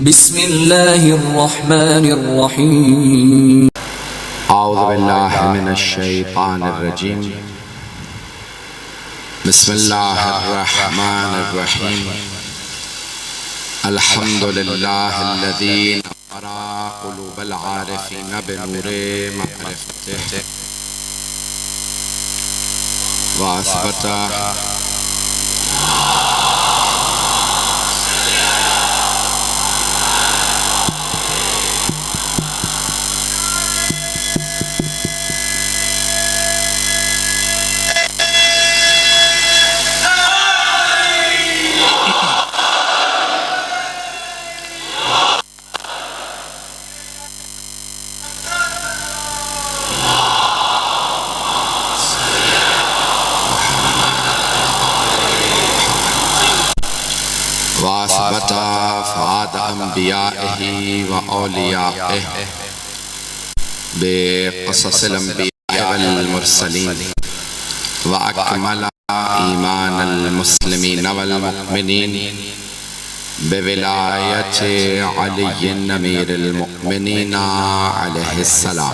बिस्मिल्लाहिर्रहमानिर्रहीम। औज़ु बिल्लाहि मिनश्शैतानिर्रजीम। बिस्मिल्लाहिर्रहमानिर्रहीम। अल्हम्दुलिल्लाहिल्लज़ी नव्वरा क़ुलूबल आरिफ़ीन बिनूरि मअरिफ़तिहि व असबता वासबता फ़ाद अंबियाइही व औलियाइही बेक़ससिल अंबिया वल मुरसलीन व अकमला ईमानल मुस्लिमीन वल मुमिनीन बिविलायति अलीय्यिन अमीरिल मुमिनीन अलैहिस्सलाम।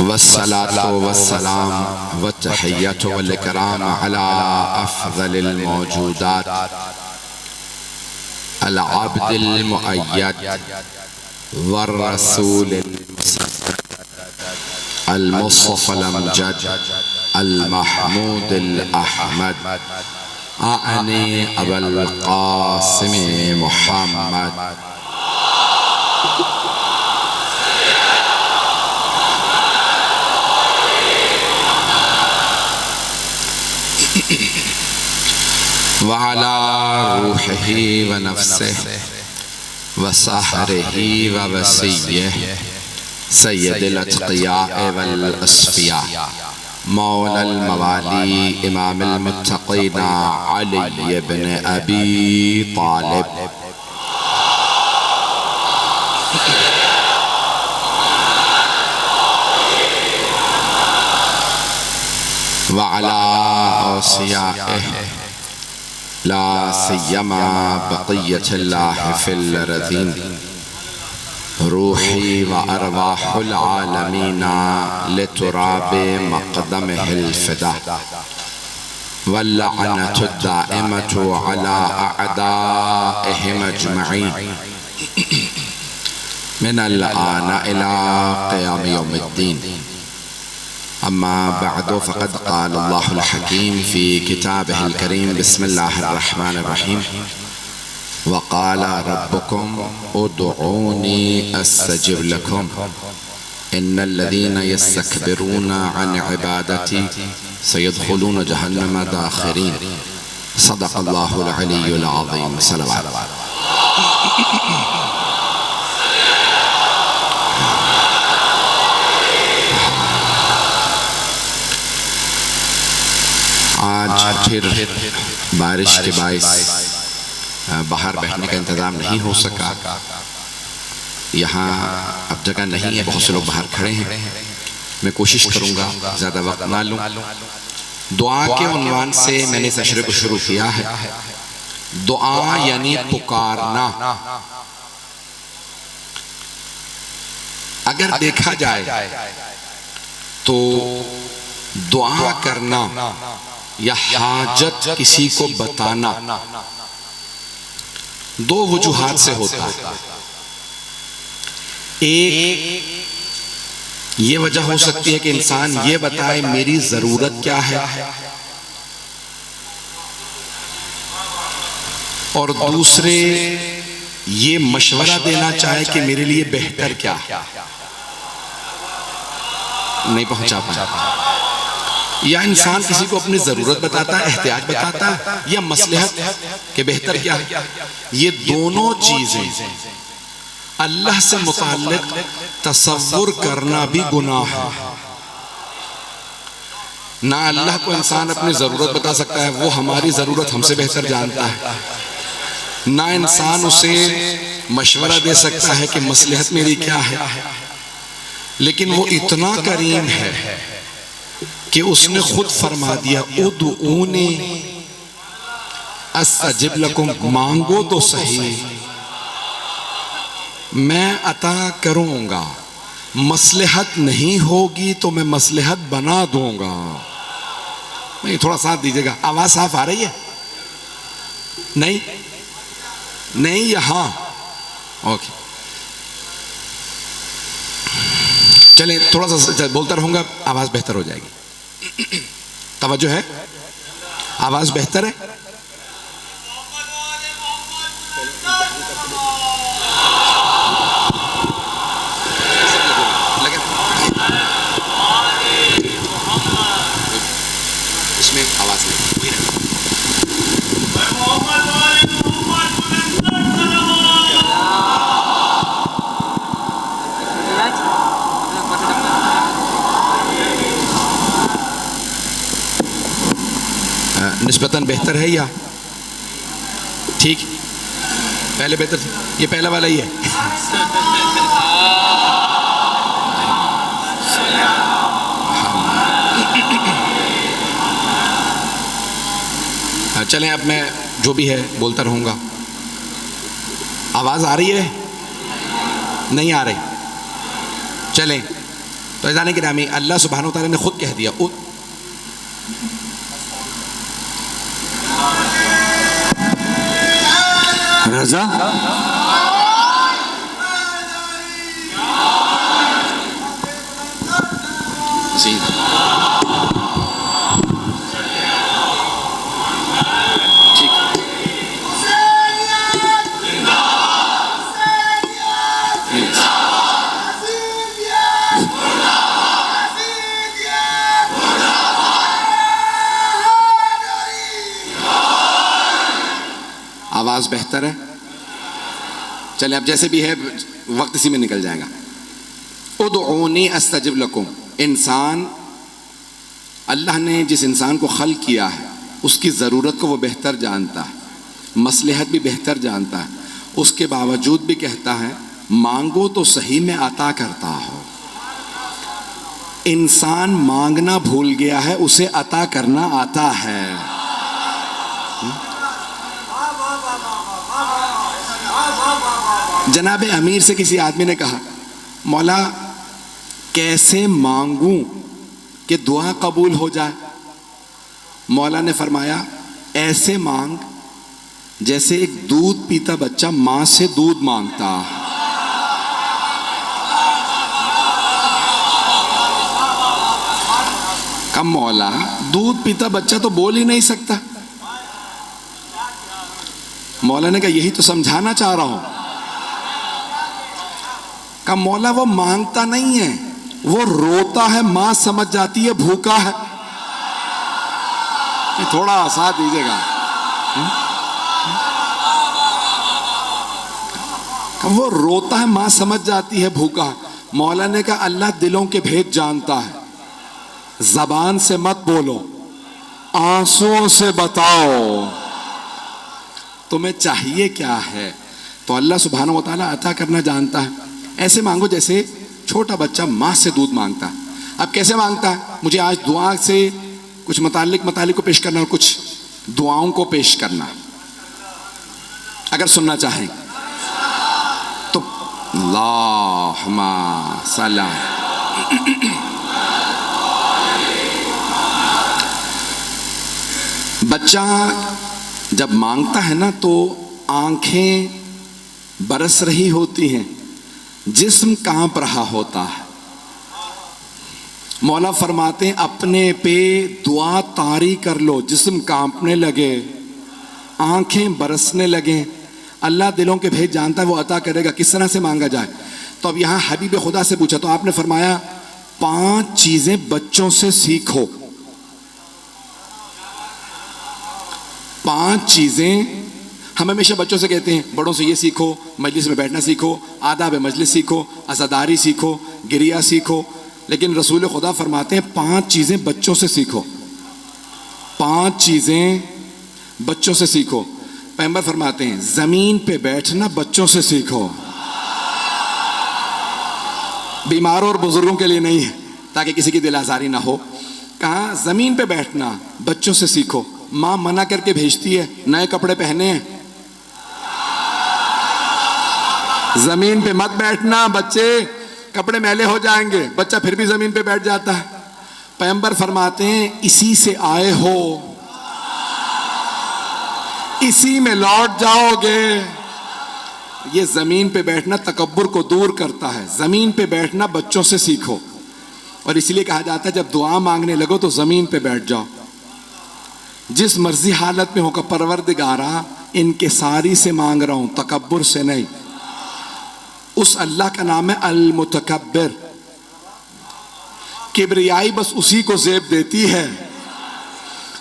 वस्सलातु वस्सलाम वत्तहिय्यतु वल इकराम अला अफ़ज़लिल मौजूदात अल अब्दिल मुअय्यद वर रसूलिल अल मुस्तफ़ल अमजद अल महमूदिल अहमद आने अबुल क़ासिम मुहम्मद वअला रूहिही व नफ्सिही व सहरिही व वसीय्यिही सय्यदिल अत्क़ियाए वल अस्फ़िया मौलल मवाली इमामिल मुत्तक़ीन अली इब्न अबी तालिब वअला औसियाइही ला सिय्यमा बक़िय्यतुल्लाहि फ़िल अरज़ीन रूही व अरवाहुल आलमीन लितुराबि मक़दमिहिल फ़िदा वल्लअनतु दाइमतु अला अअदाइहिम अजमईन मिनल आन इला क़ियाम यौमिद्दीन। अम्मा बअदु फ़क़द क़ाल अल्लाहुल हकीम फ़ी किताबिहिल करीम बिस्मिल्लाहिर्रहमानिर्रहीम व क़ाल रब्बुकुम उदऊनी अस्तजिब लकुम इन्नल्लज़ीना यस्तकबिरूना अन इबादती सयदख़ुलून जहन्नम दाख़िरीन। सदक़ल्लाहुल अलियुल अज़ीम। सलवात। आज फिर बारिश के बाइस बाहर बैठने का इंतज़ाम नहीं हो सका। यहाँ अब जगह नहीं है, बहुत से लोग बाहर खड़े हैं। मैं कोशिश करूँगा ज़्यादा वक्त ना लूँ। दुआ के उन्वान से मैंने इस अशरे को शुरू किया है। दुआ यानी पुकारना। अगर देखा जाए तो दुआ करना या हाजत किसी को बताना दो वजूहात से होता है। एक ये वजह हो सकती है कि इंसान ये बताए मेरी जरूरत क्या है, और दूसरे ये मशवरा देना चाहे कि मेरे लिए बेहतर क्या है। नहीं पहुंचा पाया। या इंसान किसी को अपनी जरूरत बताता है, एहतियाज बताता है, या मसलहत के बेहतर क्या है। ये दोनों चीजें अल्लाह से मुताल्लिक तसव्वुर करना भी गुनाह है। ना अल्लाह को इंसान अपनी जरूरत बता सकता है, वो हमारी जरूरत हमसे बेहतर जानता है। ना इंसान उसे मशवरा दे सकता है कि मसलहत मेरी क्या है। लेकिन वो इतना करीम है कि उसने खुद फरमा दिया, उदऊनी अस्तजिब लकुम, मांगो तो सही मैं अता करूंगा। मसलहत नहीं होगी तो मैं मसलहत बना दूंगा। नहीं, थोड़ा साथ दीजिएगा। आवाज साफ आ रही है? नहीं नहीं, यहां ओके। चलें, थोड़ा सा बोलता रहूंगा, आवाज बेहतर हो जाएगी। तवज्जो है? आवाज बेहतर है? इसमें आवाज नहीं। निस्बतन बेहतर है या ठीक? पहले बेहतर, ये पहला वाला ही है। चलें, अब मैं जो भी है बोलता रहूंगा। आवाज आ रही है? नहीं आ रही? चलें, तो जाने के नामी अल्लाह सुब्हानहू व तआला ने खुद कह दिया, रजा जी आवाज बेहतर है? चले, अब जैसे भी है वक्त इसी में निकल जाएगा। उदऊनी अस्तजिब लकुम, इंसान, अल्लाह ने जिस इंसान को खल्क किया है उसकी ज़रूरत को वो बेहतर जानता है, मसलहत भी बेहतर जानता है, उसके बावजूद भी कहता है मांगो तो सही मैं अता करता हूँ। इंसान मांगना भूल गया है, उसे अता करना आता है। जनाब अमीर से किसी आदमी ने कहा, मौला कैसे मांगूं कि दुआ कबूल हो जाए? मौला ने फरमाया, ऐसे मांग जैसे एक दूध पीता बच्चा मां से दूध मांगता। कम मौला, दूध पीता बच्चा तो बोल ही नहीं सकता। मौला ने कहा, यही तो समझाना चाह रहा हूं। का मौला वो मांगता नहीं है, वो रोता है, मां समझ जाती है भूखा है। थोड़ा साथ दीजिएगा। वो रोता है, मां समझ जाती है भूखा है। मौला ने कहा, अल्लाह दिलों के भेद जानता है, जबान से मत बोलो, आंसुओं से बताओ तुम्हें चाहिए क्या है। तो अल्लाह सुब्हानहू व तआला अता करना जानता है। ऐसे मांगो जैसे छोटा बच्चा माँ से दूध मांगता। अब कैसे मांगता है? मुझे आज दुआ से कुछ मुतालिक को पेश करना और कुछ दुआओं को पेश करना। अगर सुनना चाहें तो अल्लाहुम्मा सल्ला। बच्चा जब मांगता है ना तो आंखें बरस रही होती हैं, जिस्म कांप रहा होता है। मौला फरमाते हैं, अपने पे दुआ तारी कर लो, जिस्म कांपने लगे, आंखें बरसने लगे। अल्लाह दिलों के भेद जानता है, वो अता करेगा। किस तरह से मांगा जाए? तो अब यहाँ हबीब खुदा से पूछा तो आपने फरमाया 5 चीजें बच्चों से सीखो। 5 चीजें हम हमेशा बच्चों से कहते हैं, बड़ों से ये सीखो, मजलिस में बैठना सीखो, आदाब मजलिस सीखो, अज़ादारी सीखो, गिरिया सीखो। लेकिन रसूल खुदा फरमाते हैं 5 चीज़ें बच्चों से सीखो। 5 चीज़ें बच्चों से सीखो। पैगंबर फरमाते हैं, ज़मीन पे बैठना बच्चों से सीखो। बीमारों और बुजुर्गों के लिए नहीं है, ताकि किसी की दिल आजारी ना हो। कहा जमीन पे बैठना बच्चों से सीखो। माँ मना करके भेजती है, नए कपड़े पहने हैं, जमीन पे मत बैठना, बच्चे कपड़े मैले हो जाएंगे। बच्चा फिर भी जमीन पे बैठ जाता है। पैगंबर फरमाते हैं इसी से आए हो, इसी में लौट जाओगे। ये जमीन पे बैठना तकब्बुर को दूर करता है। जमीन पे बैठना बच्चों से सीखो। और इसलिए कहा जाता है जब दुआ मांगने लगो तो जमीन पे बैठ जाओ। जिस मर्जी हालत में होकर परवरदिगारा इनके सारी से मांग रहा हूं, तकब्बुर से नहीं। उस अल्लाह का नाम है अल मुतकब्बिर। किब्रियाई बस उसी को जेब देती है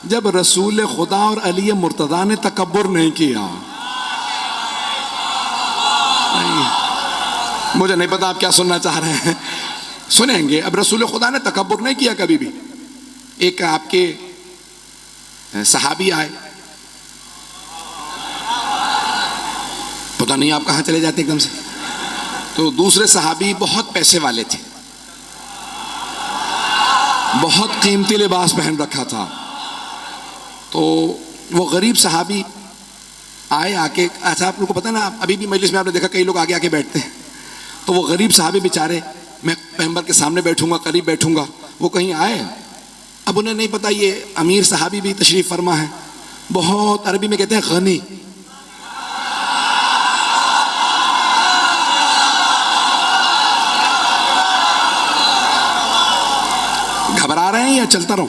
जब रसूल खुदा और अली मुर्तदा ने तकब्बुर नहीं किया। नहीं, मुझे नहीं पता आप क्या सुनना चाह रहे हैं, सुनेंगे। अब रसूल खुदा ने तकब्बुर नहीं किया कभी भी। एक आपके सहाबी आए, पता नहीं आप कहां चले जाते एकदम से। तो दूसरे सहाबी बहुत पैसे वाले थे, बहुत कीमती लिबास पहन रखा था। तो वो गरीब सहाबी आए, आके, अच्छा आप लोगों को पता ना, अभी भी मजलिस में आपने देखा कई लोग आगे आके बैठते हैं। तो वो गरीब सहाबी बेचारे, मैं पैगंबर के सामने बैठूंगा, करीब बैठूंगा, वो कहीं आए। अब उन्हें नहीं पता ये अमीर सहाबी भी तशरीफ फरमा है, बहुत, अरबी में कहते हैं गनी, घबरा रहे हैं या चलता रहूं।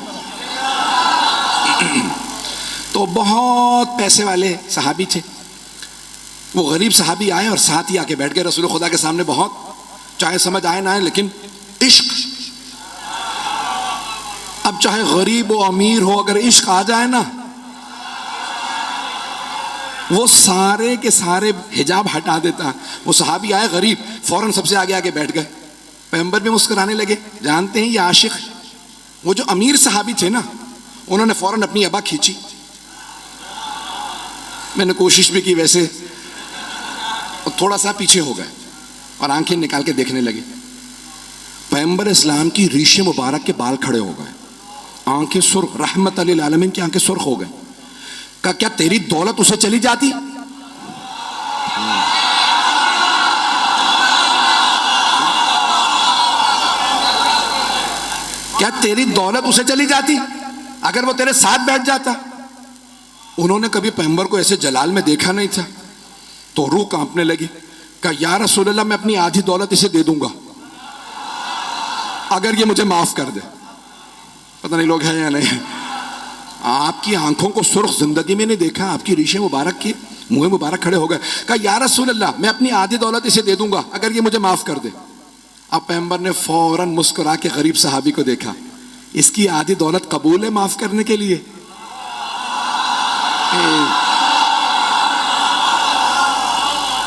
तो बहुत पैसे वाले सहाबी थे। वो गरीब सहाबी आए और साथ ही आके बैठ गए रसूल खुदा के सामने। बहुत, चाहे समझ आए ना आए, लेकिन इश्क, अब चाहे गरीब हो अमीर हो, अगर इश्क आ जाए ना, वो सारे के सारे हिजाब हटा देता। वो सहाबी आए गरीब, फौरन सबसे आगे आके बैठ गए। पैगंबर भी मुस्कुराने लगे, जानते हैं ये आशिक। वो जो अमीर सहाबी थे ना, उन्होंने फौरन अपनी अबा खींची। मैंने कोशिश भी की वैसे, थोड़ा सा पीछे हो गए और आंखें निकाल के देखने लगे। पैगंबर इस्लाम की रीशे मुबारक के बाल खड़े हो गए, आंखें सुर्ख, रहमत लिल आलमीन की आंखें सुर्ख हो गए। कहा क्या तेरी दौलत उसे चली जाती? क्या तेरी दौलत उसे चली जाती अगर वो तेरे साथ बैठ जाता? उन्होंने कभी पैगंबर को ऐसे जलाल में देखा नहीं था। तो रूह कांपने लगी। कहा या रसूल अल्लाह, मैं अपनी आधी दौलत इसे दे दूंगा अगर ये मुझे माफ कर दे। पता नहीं लोग हैं या नहीं। आपकी आंखों को सुर्ख जिंदगी में नहीं देखा, आपकी रीशे मुबारक की मुंह मुबारक खड़े हो गए। कहा या रसूल अल्लाह, मैं अपनी आधी दौलत इसे दे दूंगा अगर ये मुझे माफ कर दे। अब पैगंबर ने फौरन मुस्कुरा के गरीब सहाबी को देखा, इसकी आधी दौलत कबूल है माफ करने के लिए?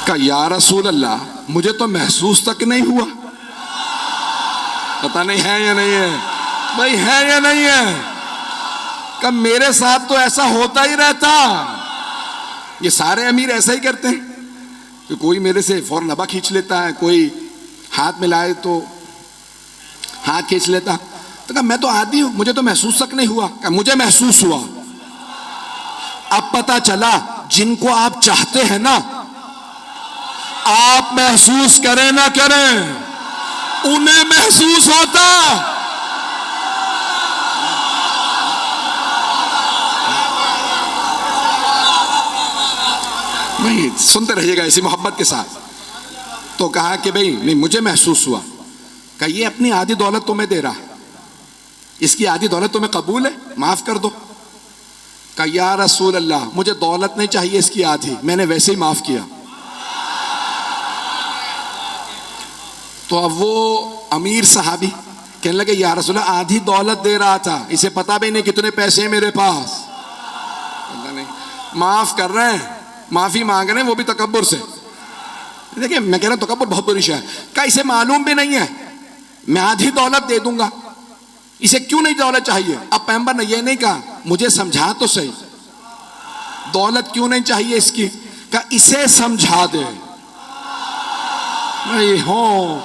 कहा या रसूल अल्लाह, मुझे तो महसूस तक नहीं हुआ। पता नहीं है या नहीं है भाई, है या नहीं है? कब मेरे साथ तो ऐसा होता ही रहता। ये सारे अमीर ऐसा ही करते हैं कि कोई मेरे से फौरन नबा खींच लेता है, कोई हाथ मिलाए तो हाथ खींच लेता। तो कहा मैं तो आदी हूं, मुझे तो महसूस तक नहीं हुआ। कहा मुझे महसूस हुआ। अब पता चला जिनको आप चाहते हैं ना, आप महसूस करें ना करें, उन्हें महसूस होता। नहीं, सुनते रहिएगा इसी मोहब्बत के साथ। तो कहा कि भाई नहीं, मुझे महसूस हुआ। कहा ये अपनी आधी दौलत तुम्हें दे रहा है, इसकी आधी दौलत तुम्हें कबूल है, माफ कर दो। कहा या रसूल अल्लाह, मुझे दौलत नहीं चाहिए इसकी आधी, मैंने वैसे ही माफ किया। तो अब वो अमीर सहाबी कहने लगे या रसूल अल्लाह, आधी दौलत दे रहा था, इसे पता भी नहीं कितने पैसे हैं मेरे पास। नहीं, माफ कर रहे हैं, माफी मांग रहे हैं, वो भी तकब्बुर से। देखिए मैं कह रहा हूं तकब्बुर बहुत बुरी शय है। क्या इसे मालूम भी नहीं है मैं आधी दौलत दे दूंगा, इसे क्यों नहीं दौलत चाहिए? अब पैगंबर ने यह नहीं कहा मुझे समझा तो सही, दौलत क्यों नहीं चाहिए इसकी? कहा इसे समझा दे। नहीं हो,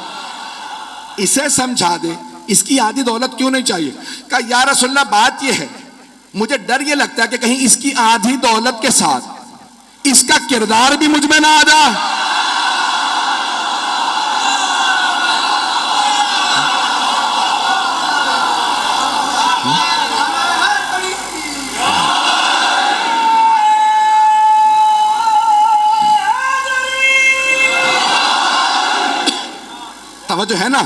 इसे समझा दे, इसकी आधी दौलत क्यों नहीं चाहिए। कहा या रसूलल्लाह बात यह है, मुझे डर ये लगता है कि कहीं इसकी आधी दौलत के साथ इसका किरदार भी मुझ में ना आ जाए। तवज्जो है ना,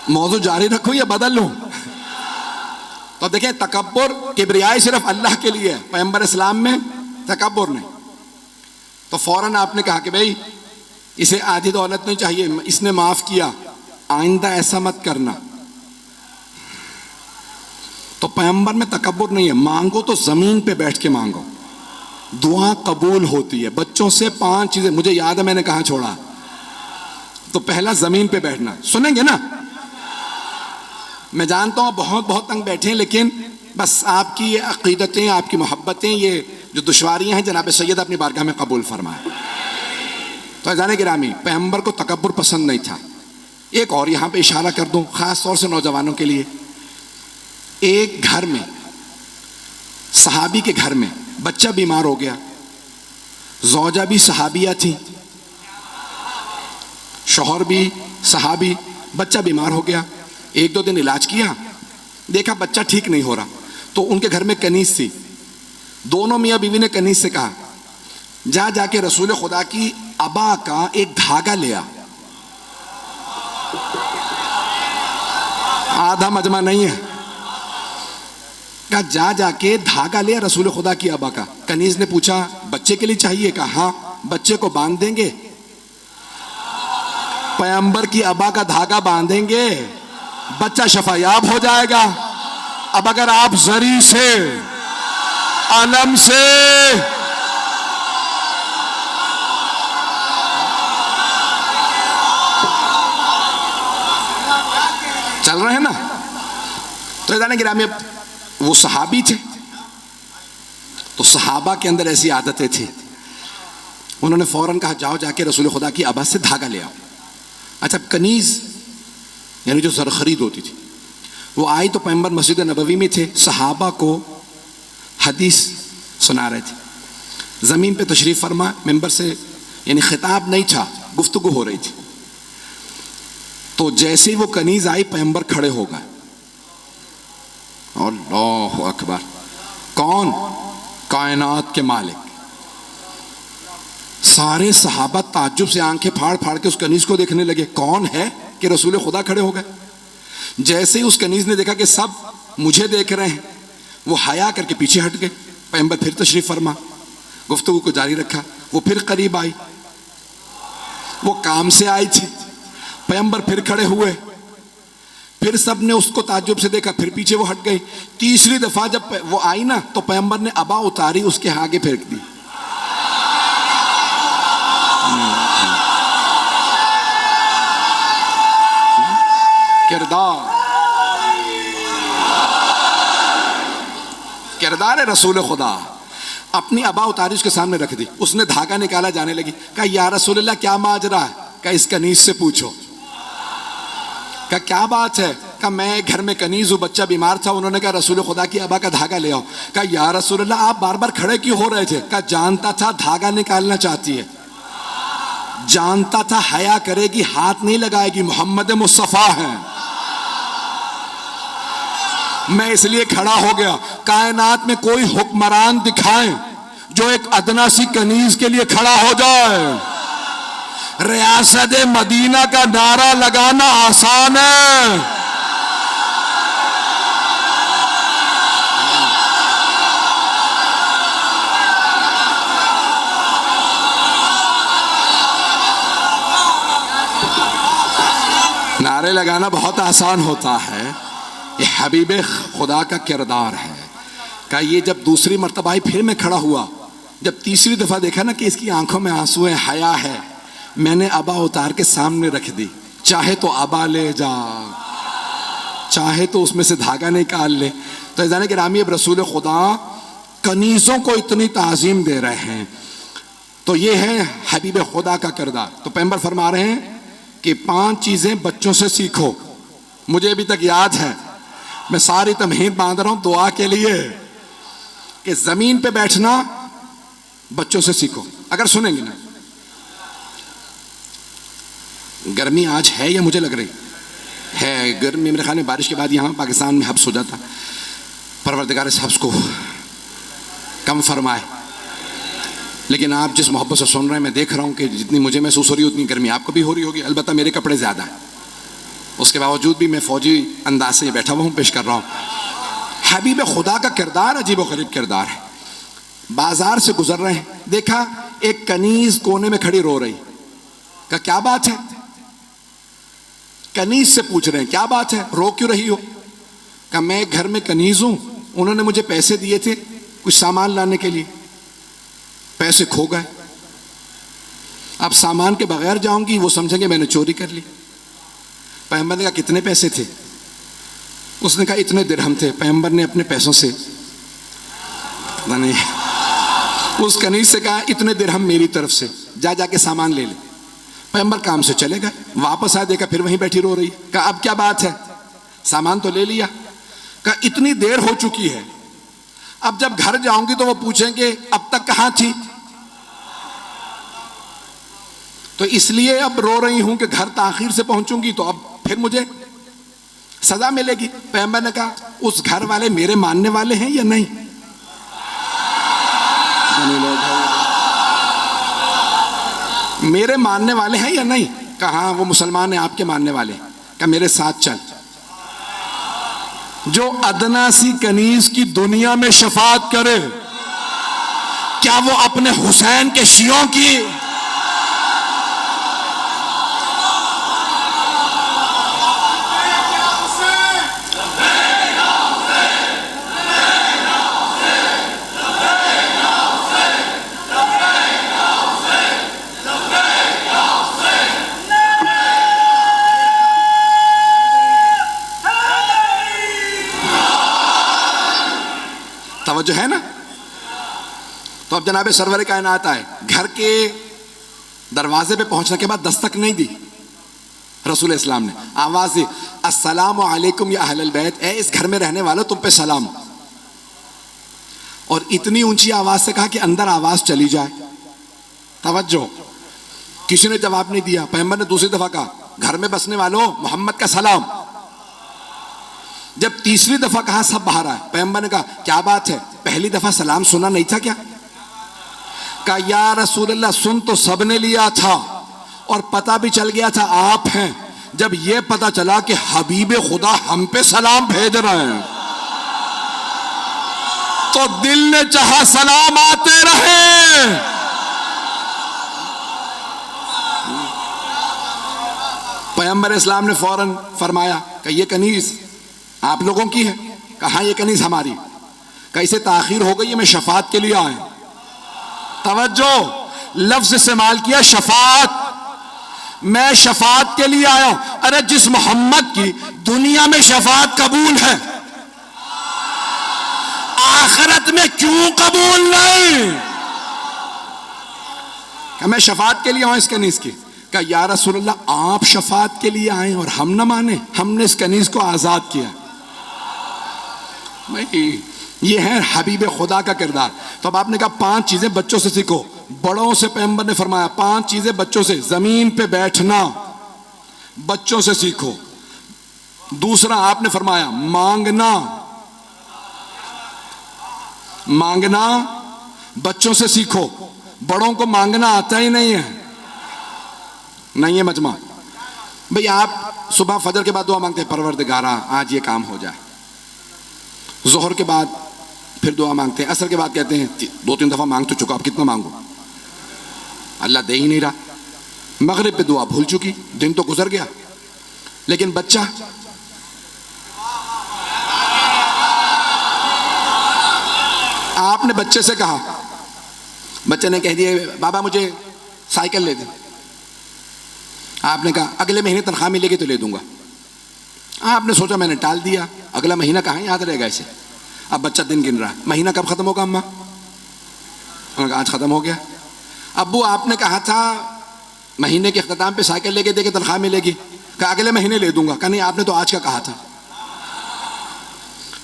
मौजू जारी रखूं या बदल लूं। तो देखें, तकब्बुर किब्रियाई सिर्फ अल्लाह के लिए है, पैगंबर इस्लाम में तकब्बुर नहीं। तो फौरन आपने कहा कि भाई इसे आधी दौलत नहीं चाहिए, इसने माफ किया, आइंदा ऐसा मत करना। तो पैगंबर में तकब्बुर नहीं है। मांगो तो जमीन पे बैठ के मांगो, दुआ कबूल होती है। बच्चों से 5 चीजें मुझे याद है मैंने कहा छोड़ा। तो पहला जमीन पे बैठना, सुनेंगे ना। मैं जानता हूं बहुत बहुत तंग बैठे हैं, लेकिन बस आपकी ये अकीदतें, आपकी मोहब्बतें, ये जो दुश्वारियां हैं जनाब सैयद अपनी बारगाह में कबूल फरमाए। तो जाने गिरामी, पैगंबर को तकब्बुर पसंद नहीं था। एक और यहां पे इशारा कर दूं खास तौर से नौजवानों के लिए। एक घर में, सहाबी के घर में बच्चा बीमार हो गया, जौजा भी सहाबिया थी, शौहर भी सहाबी, बच्चा बीमार हो गया। 1-2 दिन इलाज किया, देखा बच्चा ठीक नहीं हो रहा, तो उनके घर में कनीज थी। दोनों मियाँ बीवी ने कनीज से कहा जा जाके रसूल खुदा की अबा का एक धागा ले आ। आधा मजमा नहीं है, कहा जा जाके धागा ले रसूल खुदा की अबा का। कनीज ने पूछा बच्चे के लिए चाहिए? कहा हाँ। बच्चे को बांध देंगे? पैगंबर की अबा का धागा बांधेंगे, बच्चा शफायाब हो जाएगा। अब अगर आप जरी से, अलम से, चल रहे हैं ना, तो जाने गिरामी वो सहाबी थे, तो सहाबा के अंदर ऐसी आदतें थी। उन्होंने फौरन कहा जाओ जाके रसूल खुदा की अबा से धागा ले आओ। अच्छा, कनीज यानी जो जर खरीद होती थी, वो आई तो पैगंबर मस्जिद नबवी में थे, सहाबा को हदीस सुना रहे थे। ज़मीन पे तशरीफ़ फरमा, मिंबर से, यानी खिताब नहीं था, गुफ्तगू हो रही थी। तो जैसे ही वो कनीज आई, पैगंबर खड़े हो गए। अल्लाहु अकबर। कौन? कायनात के मालिक। सारे सहाबा ताज्जुब से आंखें फाड़ फाड़ के उस कनीज को देखने लगे, कौन है कि रसूल खुदा खड़े हो गए। जैसे ही उस कनीज ने देखा कि सब मुझे देख रहे हैं, वो हया करके पीछे हट गए। पैगंबर फिर तशरीफ फरमा, गुफ्तगू को जारी रखा। वो फिर करीब आई, वो काम से आई थी। पैगंबर फिर खड़े हुए, फिर सब ने उसको ताज्जुब से देखा, फिर पीछे वो हट गई। तीसरी दफा जब वो आई ना, तो पैगंबर ने अबा उतारी, उसके आगे फेंक दी। किरदार है रसूल खुदा। अपनी अबा उतारी, उसके सामने रख दी। उसने धागा निकाला, जाने लगी। कहा या रसूलल्लाह क्या माजरा है? कहा इस कनीज से पूछो। कहा क्या बात है? कहा मैं घर में कनीज हूँ, बच्चा बीमार था, उन्होंने कहा रसूल खुदा की अबा का धागा ले आओ। कहा या रसूलल्लाह आप बार बार खड़े क्यों हो रहे थे? कहा जानता था धागा निकालना चाहती है, जानता था हया करेगी, हाथ नहीं लगाएगी, मोहम्मद मुस्तफा है, मैं इसलिए खड़ा हो गया। कायनात में कोई हुक्मरान दिखाए जो एक अदना सी कनीज के लिए खड़ा हो जाए। रियासत मदीना का नारा लगाना आसान है, नारे लगाना बहुत आसान होता है। ये हबीब खुदा का किरदार है। का ये जब दूसरी मर्तबा आई, फिर मैं खड़ा हुआ। जब तीसरी दफा देखा ना कि इसकी आंखों में आंसू है, हया है, मैंने अबा उतार के सामने रख दी। चाहे तो अबा ले जा, चाहे तो उसमें से धागा निकाल ले। तो जाने के रामी, अब रसूल खुदा कनीजों को इतनी ताजीम दे रहे हैं, तो ये है हबीब खुदा का किरदार। तो पैगंबर फरमा रहे हैं कि 5 चीजें बच्चों से सीखो। मुझे अभी तक याद है, मैं सारी तमहीद बांध रहा हूं दुआ के लिए कि जमीन पे बैठना बच्चों से सीखो। अगर सुनेंगे ना, गर्मी आज है या मुझे लग रही है गर्मी, मेरे ख्याल में बारिश के बाद यहाँ पाकिस्तान में हब्स हो जाता। परवरदिगार इस हब्स को कम फरमाए। लेकिन आप जिस मोहब्बत से सुन रहे हैं, मैं देख रहा हूँ कि जितनी मुझे महसूस हो रही है उतनी गर्मी आपको भी हो रही होगी। अलबत्ता मेरे कपड़े ज़्यादा हैं, उसके बावजूद भी मैं फौजी अंदाज से बैठा हुआ हूँ, पेश कर रहा हूँ। हबीब खुदा का किरदार अजीब व गरीब किरदार है। बाजार से गुजर रहे हैं, देखा एक कनीज कोने में खड़ी रो रही। का क्या बात है? कनीज से पूछ रहे हैं क्या बात है, रो क्यों रही हो? का मैं घर में कनीज हूं, उन्होंने मुझे पैसे दिए थे कुछ सामान लाने के लिए, पैसे खो गए। अब सामान के बगैर जाऊंगी, वो समझेंगे मैंने चोरी कर ली। पैगंबर ने कहा कितने पैसे थे? उसने कहा इतने दिरहम थे। पैगंबर ने अपने पैसों से पता नहीं उस कनीज से कहा इतने दिरहम मेरी तरफ से, जा जाके सामान ले ले। पैगंबर काम से चले गए, वापस आ देखा फिर वहीं बैठी रो रही। कहा अब क्या बात है? सामान तो ले लिया। कहा इतनी देर हो चुकी है, अब जब घर जाऊंगी तो वो पूछेंगे अब तक कहां थी, तो इसलिए अब रो रही हूं कि घर ताखीर से पहुंचूंगी तो अब फिर मुझे सजा मिलेगी। पैगंबर ने कहा उस घर वाले मेरे मानने वाले हैं या नहीं? मेरे मानने वाले हैं या नहीं? कहा वो मुसलमान है, आपके मानने वाले। कहा मेरे साथ चल। जो अदना सी कनीज की दुनिया में शफात करे, क्या वो अपने हुसैन के शियों की? तवज्जो है ना? तो अब जनाबे सरवर कायनात आए, घर के दरवाजे पे पहुंचने के बाद दस्तक नहीं दी रसूल इस्लाम ने, आवाज दी अस्सलामु अलैकुम या अहलल बैत, ए इस घर में रहने वालों तुम पे सलाम। और इतनी ऊंची आवाज से कहा कि अंदर आवाज चली जाए। तवज्जो, किसी ने जवाब नहीं दिया। पैगंबर ने दूसरी दफा कहा घर में बसने वालों मोहम्मद का सलाम। जब तीसरी दफा कहा सब बाहर आए। पैगंबर ने कहा क्या बात है, पहली दफा सलाम सुना नहीं था क्या? कहा या रसूलल्लाह सुन तो सबने लिया था और पता भी चल गया था आप हैं। जब यह पता चला कि हबीब खुदा हम पे सलाम भेज रहे हैं तो दिल ने चाहा सलाम आते रहे। पैगंबर इस्लाम ने फौरन फरमाया कि ये कनीज आप लोगों की है? कहा ये कनीज हमारी। कैसे ताखीर हो गई है, मैं शफात के लिए आया। तवज्जो, लफ्ज इस्तेमाल किया शफात, मैं शफात के लिए आया। अरे जिस मोहम्मद की दुनिया में शफात कबूल है, आखिरत में क्यों कबूल नहीं? क्या मैं शफात के लिए आया इस कनीज की? क्या या रसूलल्लाह आप शफात के लिए आए और हम ना माने? हमने इस कनीज को आजाद किया। ये है हबीब खुदा का किरदार। तो अब आपने कहा 5 चीजें बच्चों से सीखो। बड़ों से पैगंबर ने फरमाया 5 चीजें बच्चों से, जमीन पे बैठना बच्चों से सीखो। दूसरा आपने फरमाया मांगना, मांगना बच्चों से सीखो। बड़ों को मांगना आता ही नहीं है, नहीं है मजमा। भाई आप सुबह फजर के बाद दुआ मांगते हैं परवरदिगारा आज ये काम हो जाए, जोहर के बाद फिर दुआ मांगते हैं, असर के बाद कहते हैं 2-3 दफा मांग तो चुका, अब कितना मांगो, अल्लाह दे ही नहीं रहा। मगरिब पे दुआ भूल चुकी, दिन तो गुजर गया। लेकिन बच्चा आपने बच्चे से कहा, बच्चे ने कह दिया बाबा मुझे साइकिल ले दे। आपने कहा अगले महीने तनख्वाह मिलेगी तो ले दूंगा। आपने सोचा, मैंने टाल दिया, अगला महीना कहाँ याद रहेगा इसे। अब बच्चा दिन गिन रहा है, महीना कब खत्म होगा अम्मा? आज खत्म हो गया। अब्बू आपने कहा था महीने के अख्ताम पे साइकिल लेके दे के तनख्वाह मिलेगी, कहा अगले महीने ले दूंगा। कहा नहीं, आपने तो आज का कहा था।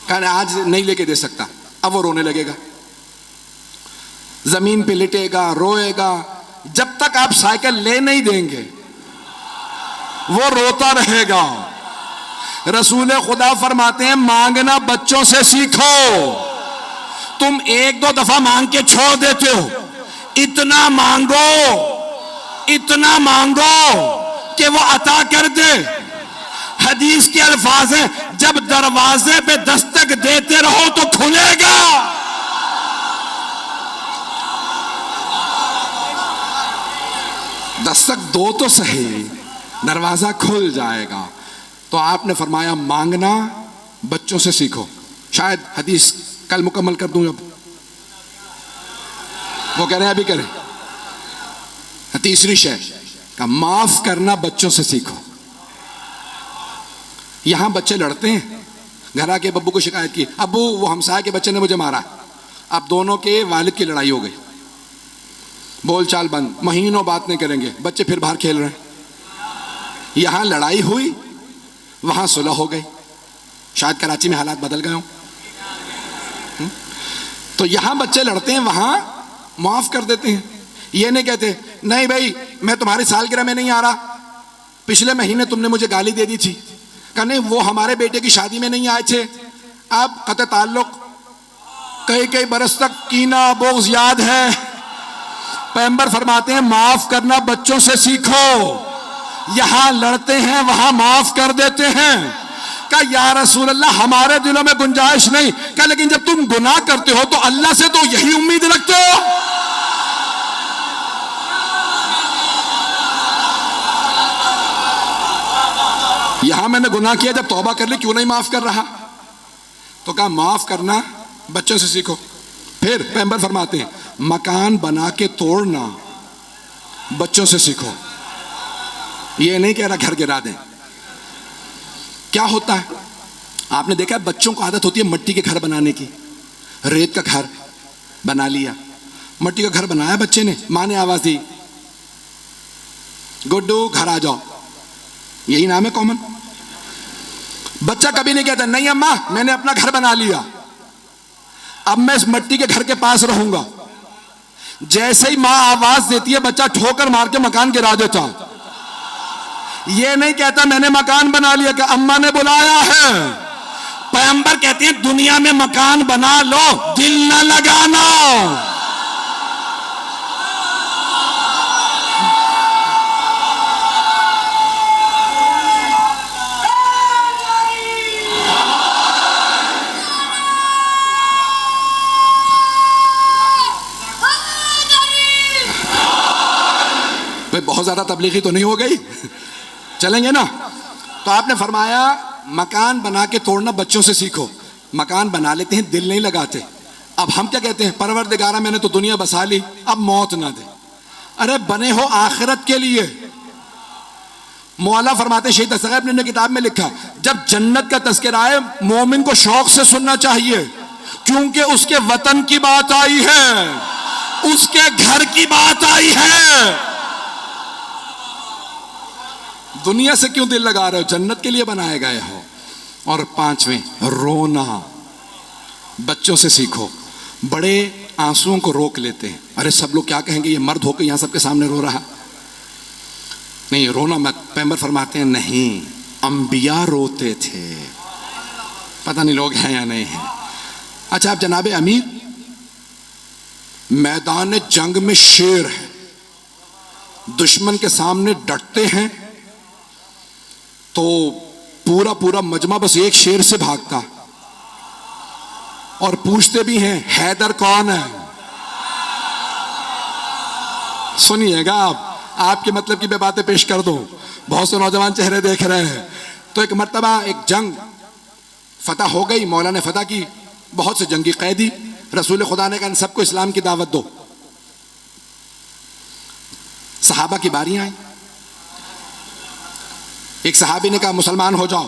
कहा आज नहीं लेके दे सकता। अब वो रोने लगेगा, जमीन पे लिटेगा, रोएगा। जब तक आप साइकिल ले नहीं देंगे वो रोता रहेगा। रसूल खुदा फरमाते हैं मांगना बच्चों से सीखो। तुम एक दो दफा मांग के छोड़ देते हो, इतना मांगो, इतना मांगो कि वो अता कर दे। हदीस के अल्फाज हैं, जब दरवाजे पे दस्तक देते रहो तो खुलेगा। दस्तक दो तो सही, दरवाजा खुल जाएगा। तो आपने फरमाया मांगना बच्चों से सीखो। शायद हदीस कल मुकम्मल कर दूं, अब वो कह रहे हैं अभी करें। तीसरी शय का माफ करना बच्चों से सीखो। यहां बच्चे लड़ते हैं, घर आके बब्बू को शिकायत की, अब्बू वो हमसाया के बच्चे ने मुझे मारा। अब दोनों के वालिद की लड़ाई हो गई, बोलचाल बंद, महीनों बात नहीं करेंगे, बच्चे फिर बाहर खेल रहे हैं। यहां लड़ाई हुई, वहां सुलह हो गई। शायद कराची में हालात बदल गए हों। तो यहां बच्चे लड़ते हैं, वहां माफ कर देते हैं। ये नहीं कहते नहीं भाई मैं तुम्हारी सालगिरह में नहीं आ रहा, पिछले महीने तुमने मुझे गाली दे दी थी। कहा नहीं वो हमारे बेटे की शादी में नहीं आए थे, अब कत ताल्लुक कई कई बरस तक कीना बोझ याद है। पैगंबर फरमाते हैं माफ करना बच्चों से सीखो। यहां लड़ते हैं, वहां माफ कर देते हैं। कहा या रसूल अल्लाह हमारे दिलों में गुंजाइश नहीं। कहा लेकिन जब तुम गुनाह करते हो तो अल्लाह से तो यही उम्मीद रखते हो। यहां मैंने गुनाह किया, जब तौबा कर ली क्यों नहीं माफ कर रहा? तो कहा माफ करना बच्चों से सीखो। फिर पैगंबर फरमाते हैं मकान बना के तोड़ना बच्चों से सीखो। ये नहीं कह रहा घर गिरा दें। क्या होता है आपने देखा है, बच्चों को आदत होती है मट्टी के घर बनाने की। रेत का घर बना लिया, मट्टी का घर बनाया बच्चे ने, मां ने आवाज दी गुड्डू घर आ जाओ, यही नाम है कॉमन। बच्चा कभी नहीं कहता नहीं अम्मा मैंने अपना घर बना लिया, अब मैं इस मट्टी के घर के पास रहूंगा। जैसे ही मां आवाज देती है बच्चा ठोकर मार के मकान गिरा देता। ये नहीं कहता मैंने मकान बना लिया, कि अम्मा ने बुलाया है। पैगंबर कहते हैं दुनिया में मकान बना लो, दिल न लगाना। बहुत ज्यादा तबलीगी तो नहीं हो गई, चलेंगे ना? तो आपने फरमाया मकान बना के तोड़ना बच्चों से सीखो। मकान बना लेते हैं, दिल नहीं लगाते। अब हम क्या कहते हैं, परवरदिगारा मैंने तो दुनिया बसा ली, अब मौत ना दे। अरे बने हो आखिरत के लिए। मौला फरमाते शहीद असगर ने किताब में लिखा, जब जन्नत का तज़किरा आए मोमिन को शौक से सुनना चाहिए, क्योंकि उसके वतन की बात आई है, उसके घर की बात आई है। दुनिया से क्यों दिल लगा रहे हो, जन्नत के लिए बनाए गए हो। और पांचवें, रोना बच्चों से सीखो। बड़े आंसुओं को रोक लेते हैं, अरे सब लोग क्या कहेंगे ये मर्द होकर यहां सबके सामने रो रहा। नहीं रोना मत। पैगंबर फरमाते हैं नहीं, अंबिया रोते थे। पता नहीं लोग हैं या नहीं हैं। अच्छा आप जनाबे अमीर, मैदान जंग में शेर है, दुश्मन के सामने डटते हैं तो पूरा पूरा मजमा बस एक शेर से भागता, और पूछते भी हैं हैदर कौन है। सुनिएगा आपके मतलब की मैं बातें पेश कर दूं, बहुत से नौजवान चेहरे देख रहे हैं। तो एक मर्तबा एक जंग फतह हो गई, मौला ने फतह की, बहुत से जंगी कैदी। रसूल खुदा ने कहा सबको इस्लाम की दावत दो। सहाबा की बारी आई, एक सहाबी ने कहा मुसलमान हो जाओ,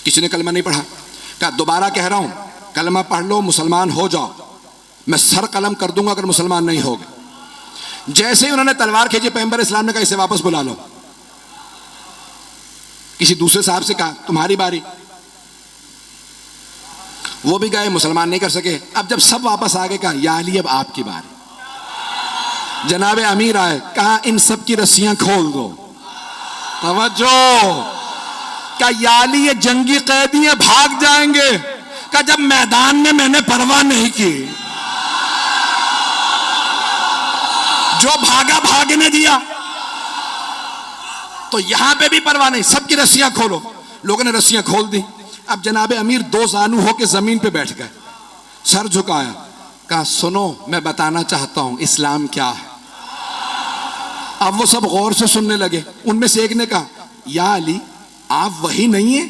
किसी ने कलमा नहीं पढ़ा। कहा दोबारा कह रहा हूं, कलमा पढ़ लो, मुसलमान हो जाओ, मैं सर कलम कर दूंगा अगर मुसलमान नहीं होगा। जैसे ही उन्होंने तलवार खींची, पैगंबर इस्लाम ने कहा इसे वापस बुला लो। किसी दूसरे साहब से कहा तुम्हारी बारी, वो भी गए, मुसलमान नहीं कर सके। अब जब सब वापस आ गए, कहा या अली अब आपकी बारी। जनाब अमीर आए, कहा इन सब की रस्सियां खोल दो। तवज्जो, कहा या अली ये जंगी कैदी है, भाग जाएंगे। कहा जब मैदान में मैंने परवाह नहीं की, जो भागा भागने दिया, तो यहां पे भी परवाह नहीं, सबकी रस्सियां खोलो। लोगों ने रस्सियां खोल दी। अब जनाबे अमीर दो जानू होके जमीन पे बैठ गए, सर झुकाया, कहा सुनो मैं बताना चाहता हूं इस्लाम क्या है। अब वो सब गौर से सुनने लगे। उनमें से एक ने कहा या अली आप वही नहीं है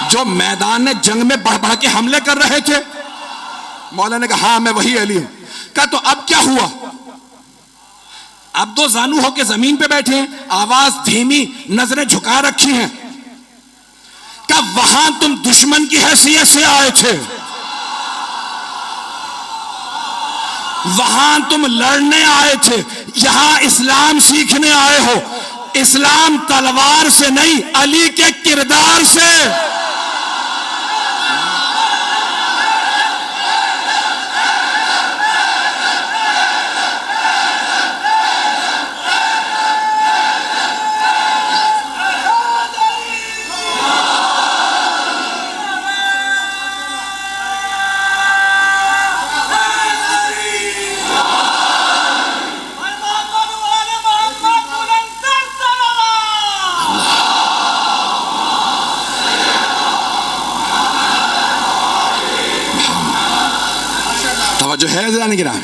जो मैदान में जंग में बढ़ बढ़ के हमले कर रहे थे? मौला ने कहा हाँ मैं वही अली हूं। कहा तो अब क्या हुआ? अब दो जानू होके जमीन पे बैठे हैं, आवाज धीमी, नजरें झुका रखी हैं। क्या वहां तुम दुश्मन की हैसियत से आए थे, वहां तुम लड़ने आए थे, यहां इस्लाम सीखने आए हो। इस्लाम तलवार से नहीं, अली के किरदार से। जो है जाने गिराम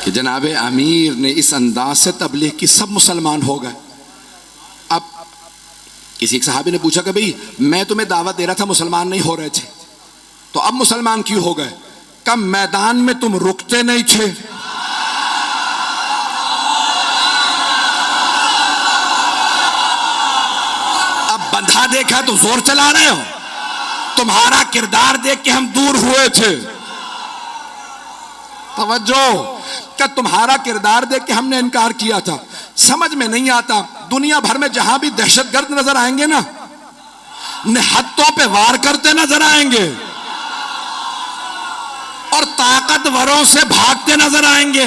कि जनाबे अमीर ने इस अंदाज से तबलीग की, सब मुसलमान हो गए। अब किसी एक सहाबी ने पूछा कि भाई मैं तुम्हें दावत दे रहा था, मुसलमान नहीं हो रहे थे, तो अब मुसलमान क्यों हो गए? कब मैदान में तुम रुकते नहीं थे, अब बंधा देखा तो जोर चला रहे हो, तुम्हारा किरदार देख के हम दूर हुए थे। तवज्जो, क्या तुम्हारा किरदार देख के हमने इनकार किया था। समझ में नहीं आता, दुनिया भर में जहां भी दहशतगर्द नजर आएंगे ना, निहत्तों पे वार करते नजर आएंगे और ताकतवरों से भागते नजर आएंगे।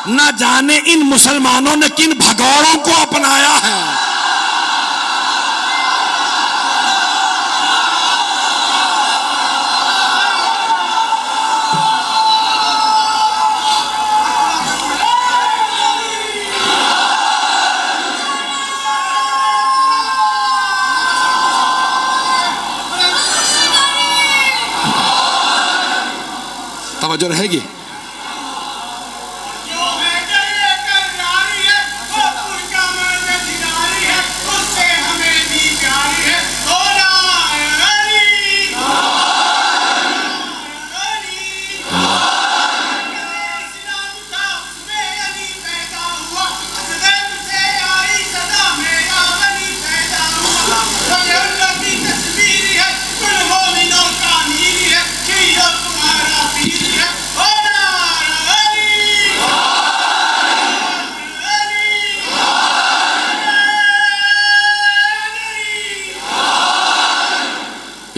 न जाने इन मुसलमानों ने किन भगौड़ों को अपनाया है। तवज्जो रहेगी।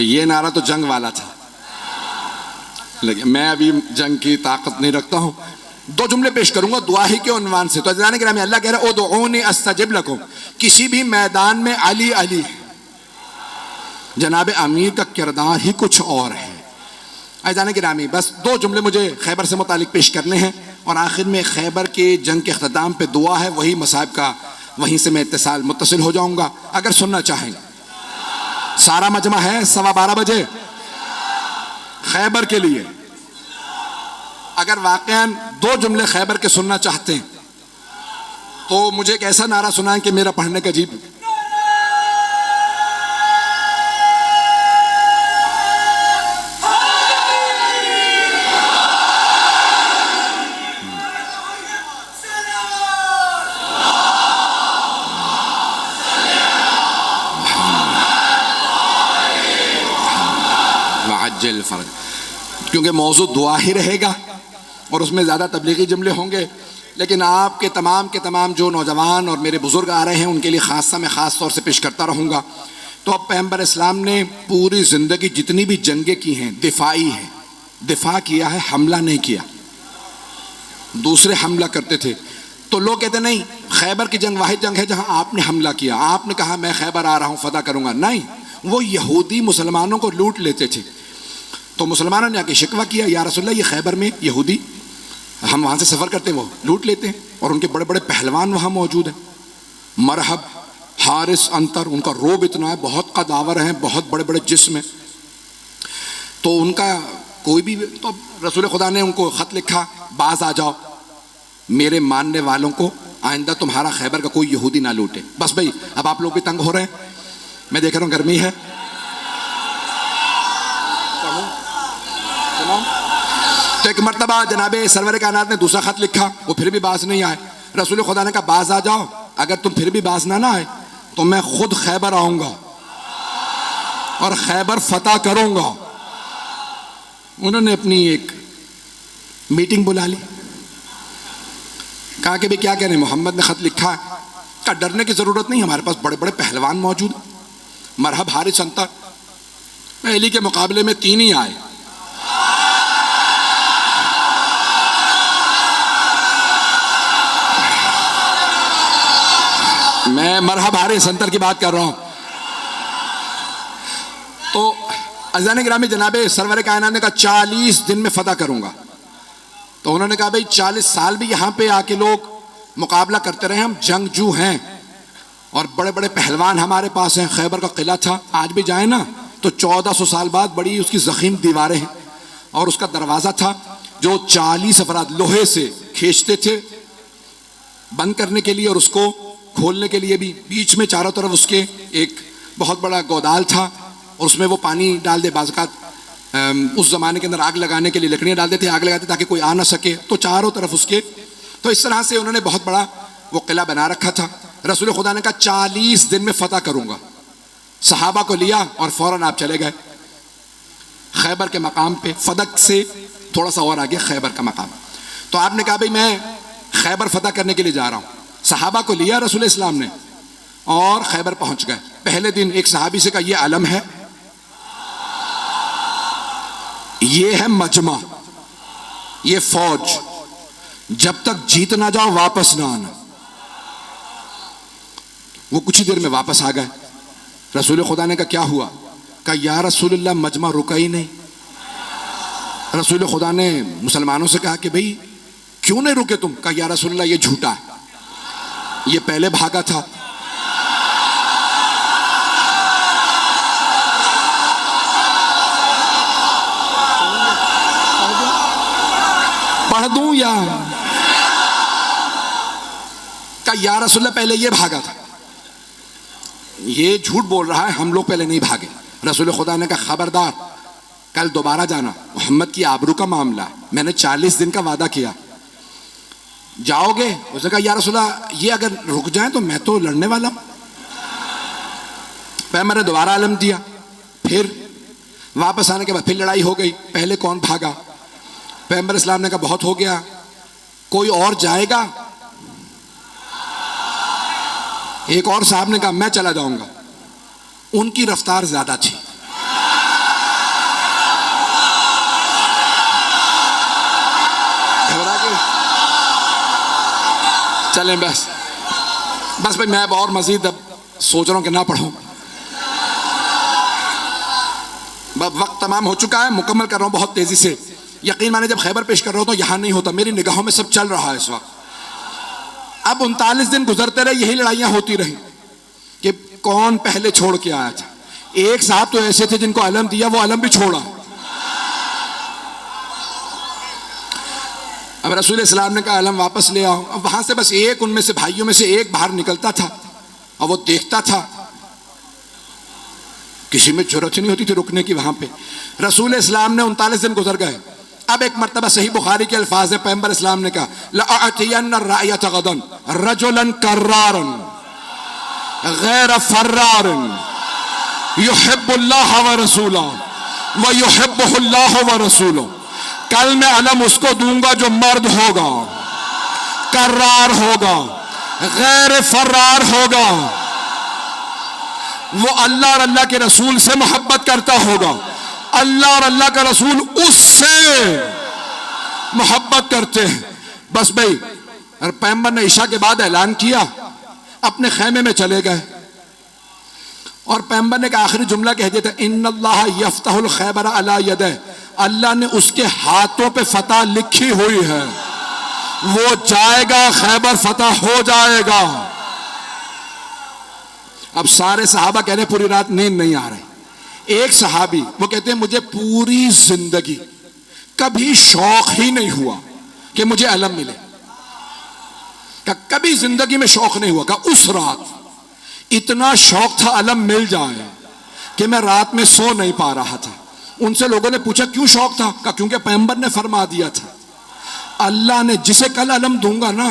ये नारा तो जंग वाला था, लेकिन मैं अभी जंग की ताकत नहीं रखता हूं। दो जुमले पेश करूंगा दुआ ही के उन्वान से। तो अज़ीज़ान गिरामी, अल्लाह कह रहा है उदऊनी अस्तजिब लकुम। किसी भी मैदान में अली अली, जनाब अमीर का किरदार ही कुछ और है। अज़ीज़ान गिरामी, बस दो जुमले मुझे खैबर से मुतालिक पेश करने हैं और आखिर में खैबर के जंग के अख्ताम पे दुआ है, वही मसाहब का, वहीं से मैं इत्तिसाल मुत्तसिल हो जाऊंगा अगर सुनना चाहेंगे। सारा मजमा है 12:15 बजे खैबर के लिए। अगर वाकयान दो जुमले खैबर के सुनना चाहते हैं तो मुझे एक ऐसा नारा सुनाएं कि मेरा पढ़ने का अजीब। क्योंकि मौजू दुआ ही रहेगा, और उसमें ज़्यादा तबलीगी जुमले होंगे, लेकिन आपके तमाम के तमाम जो नौजवान और मेरे बुज़ुर्ग आ रहे हैं उनके लिए खासा मैं ख़ास तौर से पेश करता रहूँगा। तो अब पैगंबर इस्लाम ने पूरी ज़िंदगी जितनी भी जंगें की हैं दिफाई है, दिफा किया है, हमला नहीं किया। दूसरे हमला करते थे तो लोग कहते नहीं खैबर की जंग वाहिद जंग है जहां आपने हमला किया, आपने कहा मैं खैबर आ रहा हूं फतह करूंगा। नहीं, वो यहूदी मुसलमानों को लूट लेते थे। तो मुसलमानों ने आके शिकवा किया, या रसूलल्लाह ये खैबर में यहूदी, हम वहां से सफ़र करते हैं, वो लूट लेते हैं और उनके बड़े बड़े पहलवान वहां मौजूद हैं। मरहब, हारिस, अंतर, उनका रोब इतना है, बहुत कदावर हैं, बहुत बड़े बड़े जिस्म हैं। तो उनका कोई भी, तो रसूल खुदा ने उनको ख़त लिखा, बाज आ जाओ, मेरे मानने वालों को आइंदा तुम्हारा खैबर का कोई यहूदी ना लूटे। बस भाई अब आप लोग भी तंग हो रहे हैं, मैं देख रहा हूँ गर्मी है। तो एक मरतबा जनाबे सरवर कायनात ने दूसरा खत लिखा, वो फिर भी बाज नहीं आए। रसूल खुदा ने कहा बाज आ जाओ, अगर तुम फिर भी बाज ना आए तो मैं खुद खैबर आऊंगा और खैबर फतह करूंगा। उन्होंने अपनी एक मीटिंग बुला ली, कहा कि भाई क्या कह रहे हैं, मोहम्मद ने खत लिखा है। का डरने की जरूरत नहीं, हमारे पास बड़े बड़े पहलवान मौजूद हैं। मरहब, हारिस, अंतर, पहली के मुकाबले में 3 ही आए। मैं मरहब, हारिस, अंतर की बात कर रहा हूं। तो अज़ान गिरामी जनाबे सरवर कायनात ने कहा 40 दिन में फतह करूंगा। तो उन्होंने कहा भाई 40 साल भी यहाँ पे आके लोग मुकाबला करते रहे, हम जंगजू हैं और बड़े बड़े पहलवान हमारे पास हैं। खैबर का किला था, आज भी जाए ना तो 1400 साल बाद बड़ी उसकी जख्म दीवारें हैं और उसका दरवाज़ा था जो 40 अफराद लोहे से खींचते थे बंद करने के लिए और उसको खोलने के लिए भी। बीच में चारों तरफ उसके एक बहुत बड़ा गोदाल था और उसमें वो पानी डाल दे, बाज़ात उस ज़माने के अंदर आग लगाने के लिए लकड़ियाँ डाल देते, आग लगाते ताकि कोई आ ना सके। तो चारों तरफ उसके, तो इस तरह से उन्होंने बहुत बड़ा वो किला बना रखा था। रसूल खुदा ने कहा 40 दिन में फतह करूंगा। सहाबा को लिया और फौरन आप चले गए खैबर के मकाम पे, फदक से थोड़ा सा और आगे खैबर का मकाम। तो आपने कहा भाई मैं खैबर फतह करने के लिए जा रहा हूँ। सहाबा को लिया रसूल इस्लाम ने और खैबर पहुंच गए। पहले दिन एक सहाबी से कहा ये अलम है, ये है मजमा, ये फौज, जब तक जीत ना जाओ वापस ना आना। वो कुछ ही देर में वापस आ गए। रसूल खुदा ने कहा क्या हुआ? कहा या रसूलल्लाह मजमा रुका ही नहीं। रसूल खुदा ने मुसलमानों से कहा कि भाई क्यों नहीं रुके तुम? कहा या रसूलल्लाह ये झूठा है, ये पहले भागा था। पढ़ दूं या? कहा या रसूलल्लाह पहले ये भागा था, ये झूठ बोल रहा है, हम लोग पहले नहीं भागे। रसूल खुदा ने कहा खबरदार, कल दोबारा जाना, मोहम्मद की आबरू का मामला है, मैंने 40 दिन का वादा किया, जाओगे? उसने कहा या रसूलल्लाह ये अगर रुक जाए तो मैं तो लड़ने वाला हूं। पैगंबर ने दोबारा अलम दिया, फिर वापस आने के बाद फिर लड़ाई हो गई। पहले कौन भागा? पैगंबर इस्लाम ने कहा बहुत हो गया, कोई और जाएगा? एक और साहब ने कहा मैं चला जाऊंगा। उनकी रफ्तार ज्यादा थी। घबरा के चलें बस भाई, मैं अब और मजीद अब सोच रहा हूं कि ना पढ़ूं। वक्त तमाम हो चुका है, मुकम्मल कर रहा हूं बहुत तेजी से। यकीन माने जब खैबर पेश कर रहा हूं तो यहां नहीं होता, मेरी निगाहों में सब चल रहा है इस वक्त। अब 39 दिन गुजरते रहे, यही लड़ाइयां होती रही कि कौन पहले छोड़ के आया था। एक साहब तो ऐसे थे जिनको अलम दिया, वो अलम भी छोड़ा। अब रसूल इस्लाम ने कहा अलम वापस ले आओ। अब वहां से बस एक, उनमें से भाइयों में से एक बाहर निकलता था और वो देखता था, किसी में जरूरत नहीं होती थी रुकने की वहां पे। रसूल इस्लाम ने 39 दिन गुजर गए। अब एक मर्तबा सही बुखारी के अल्फाज है, पैगंबर इस्लाम ने कहा लअतियन्न रायत गदन रजुलन कर्रारन गैर फर्रारन युहिब्बुल्लाह व रसूलहु व युहिब्बुहुल्लाह व रसूलुहु। कल मैं अलम उसको दूंगा जो मर्द होगा, कर्रार होगा, गैर फर्रार होगा, वो अल्लाह और अल्लाह के रसूल से मोहब्बत करता होगा, अल्लाह और अल्लाह का रसूल उससे मोहब्बत करते हैं। बस भाई, और पैगंबर ने ईशा के बाद ऐलान किया, अपने खैमे में चले गए और पैगंबर ने का आखिरी जुमला कह दिया था, इन्नल्लाह यफ्तहुल खैबर अला यदह, अल्लाह ने उसके हाथों पे फतह लिखी हुई है, वो जाएगा, खैबर फतह हो जाएगा। अब सारे सहाबा कह रहे पूरी रात नींद नहीं आ रही। एक सहाबी वो कहते हैं मुझे पूरी जिंदगी कभी शौक ही नहीं हुआ कि मुझे अलम मिले, का कभी जिंदगी में शौक नहीं हुआ। का उस रात इतना शौक था अलम मिल जाए कि मैं रात में सो नहीं पा रहा था। उनसे लोगों ने पूछा क्यों शौक था? का क्योंकि पैगंबर ने फरमा दिया था, अल्लाह ने जिसे कल अलम दूंगा ना,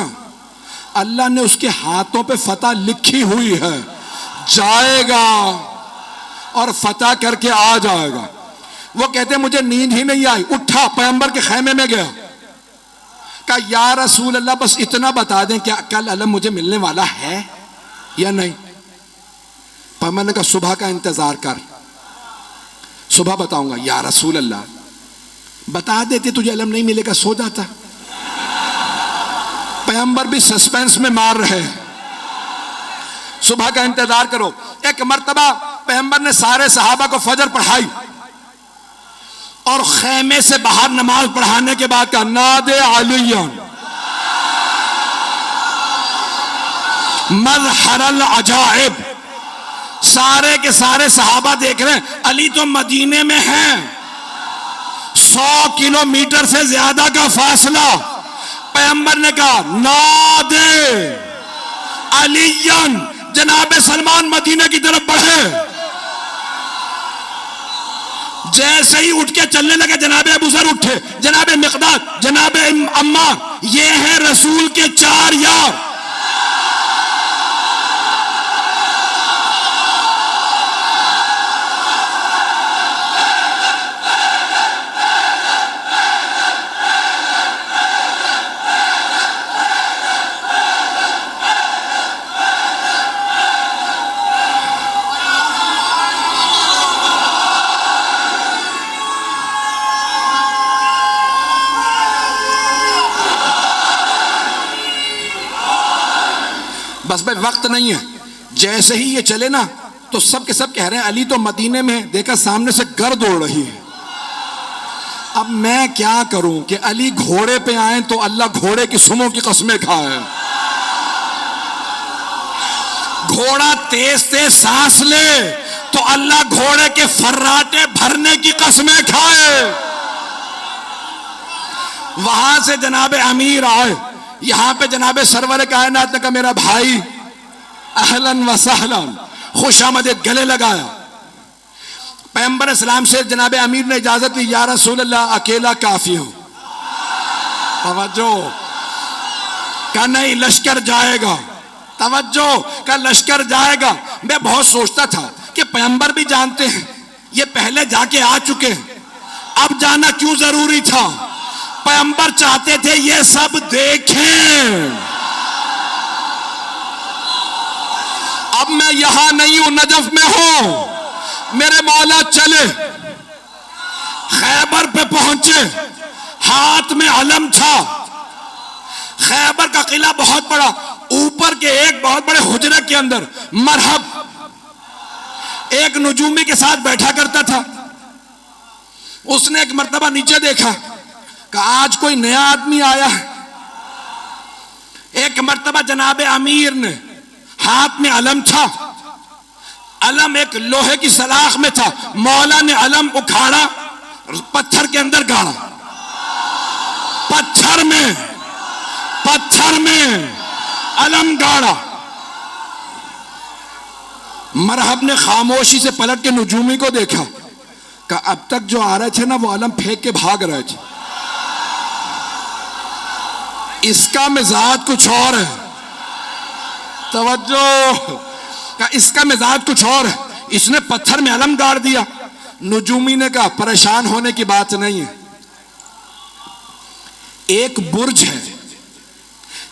अल्लाह ने उसके हाथों पे फतह लिखी हुई है, जाएगा और फतह करके आ जाएगा। वो कहते मुझे नींद ही नहीं आई, उठा पैगंबर के खैमे में गया, कहा या रसूल अल्लाह बस इतना बता दें क्या कल अलम मुझे मिलने वाला है या नहीं? पैगंबर ने कहा सुबह का इंतजार कर, सुबह बताऊंगा। या रसूल अल्लाह बता देते तुझे अलम नहीं मिलेगा, सो जाता। पैगंबर भी सस्पेंस में मार रहे हैं, सुबह का इंतजार करो। एक मर्तबा पैगंबर ने सारे सहाबा को फजर पढ़ाई और खैमे से बाहर नमाज पढ़ाने के बाद कहा नादे अलियन मज़हरल अजाइब। सारे के सारे सहाबा देख रहे हैं, अली तो मदीने में हैं, 100 किलोमीटर से ज्यादा का फासला। पैगंबर ने कहा नादे अलियन, जनाबे सलमान मदीने की तरफ बढ़े। जैसे ही उठ के चलने लगे जनाबे अबू ज़र उठे, जनाबे मिक़दाद, जनाबे अम्मार, ये हैं रसूल के 4 यार। बस भाई वक्त नहीं है, जैसे ही ये चले ना तो सब के सब कह रहे हैं अली तो मदीने में, देखा सामने से गर्द उड़ रही है। अब मैं क्या करूं कि अली घोड़े पे आए तो अल्लाह घोड़े की सुमों की कस्में खाए, घोड़ा तेज तेज सांस ले तो अल्लाह घोड़े के फर्राटे भरने की कस्में खाए। वहां से जनाबे अमीर आए, यहां पे जनाबे सरवर कायनात ने कहा मेरा भाई अहलन व सहलन, खुशामदीद, गले लगाया। पैगंबर इस्लाम से जनाबे अमीर ने इजाजत ली, या रसूल अल्लाह अकेला काफी हूं। तवज्जो का नहीं, लश्कर जाएगा, तवज्जो का लश्कर जाएगा। मैं बहुत सोचता था कि पैगंबर भी जानते हैं ये पहले जाके आ चुके हैं, अब जाना क्यों जरूरी था? पैगंबर चाहते थे ये सब देखें। अब मैं यहां नहीं हूं, नजफ में हूं, मेरे मौला चले, खैबर पे पहुंचे, हाथ में अलम था। खैबर का किला बहुत बड़ा, ऊपर के एक बहुत बड़े हुजरे के अंदर मरहब एक नजूमी के साथ बैठा करता था। उसने एक मर्तबा नीचे देखा कि आज कोई नया आदमी आया है। एक मर्तबा जनाबे अमीर ने, हाथ में अलम था, अलम एक लोहे की सलाख में था, मौला ने अलम उखाड़ा, पत्थर के अंदर गाड़ा, पत्थर में अलम गाड़ा। मरहब ने खामोशी से पलट के नजूमी को देखा, कि अब तक जो आ रहे थे ना वो अलम फेंक के भाग रहे थे, इसका मिजाज कुछ और है। तवज्जो का, इसका मिजाज कुछ और है, इसने पत्थर में अलम गाड़ दिया। नजूमी ने कहा परेशान होने की बात नहीं है, एक बुर्ज है,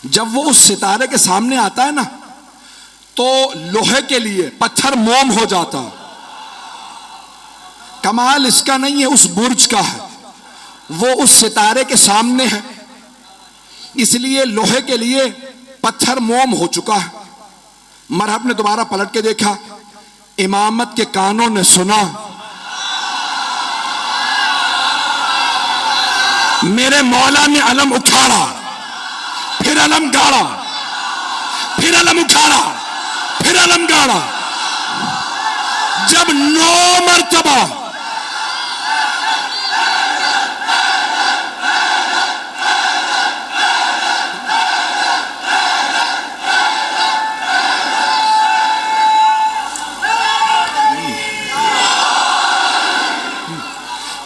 जब वो उस सितारे के सामने आता है ना, तो लोहे के लिए पत्थर मोम हो जाता। कमाल इसका नहीं है, उस बुर्ज का है। वो उस सितारे के सामने है, इसलिए लोहे के लिए पत्थर मोम हो चुका है। मरहब ने दोबारा पलट के देखा, इमामत के कानों ने सुना, मेरे मौला ने अलम उठाड़ा, फिर अलम गाड़ा, फिर अलम उठाड़ा, फिर अलम गाड़ा। जब 9 मरतबा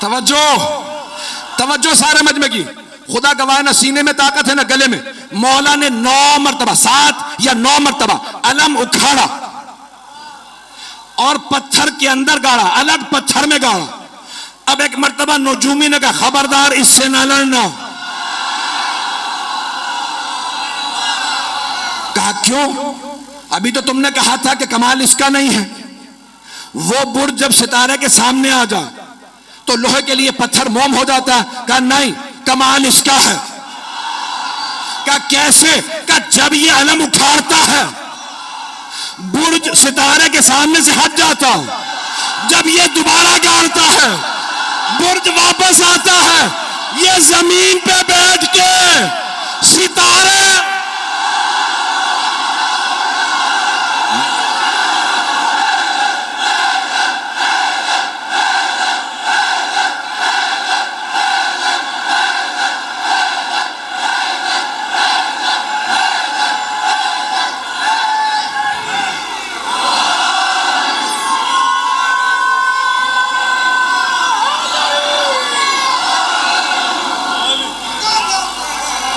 तवज्जो तवज्जो सारे मजमे की, खुदा गवाह ना सीने में ताकत है ना गले में। मौला ने 9 मरतबा, 7 या 9 मरतबा अलम उखाड़ा और पत्थर के अंदर गाड़ा, अलग पत्थर में गाड़ा। अब एक मरतबा नजूमी ने कहा, खबरदार इससे ना लड़ना। कहा क्यों? अभी तो तुमने कहा था कि कमाल इसका नहीं है। वो बुर्ज जब सितारे के सामने आ जाए तो लोहे के लिए पत्थर मोम हो जाता है। कहा नहीं, कमाल इसका है। कहा कैसे? कहा जब ये अलम उखाड़ता है, बुर्ज सितारे के सामने से हट जाता है। जब ये दोबारा गाड़ता है, बुर्ज वापस आता है। ये जमीन पे बैठ के सितारे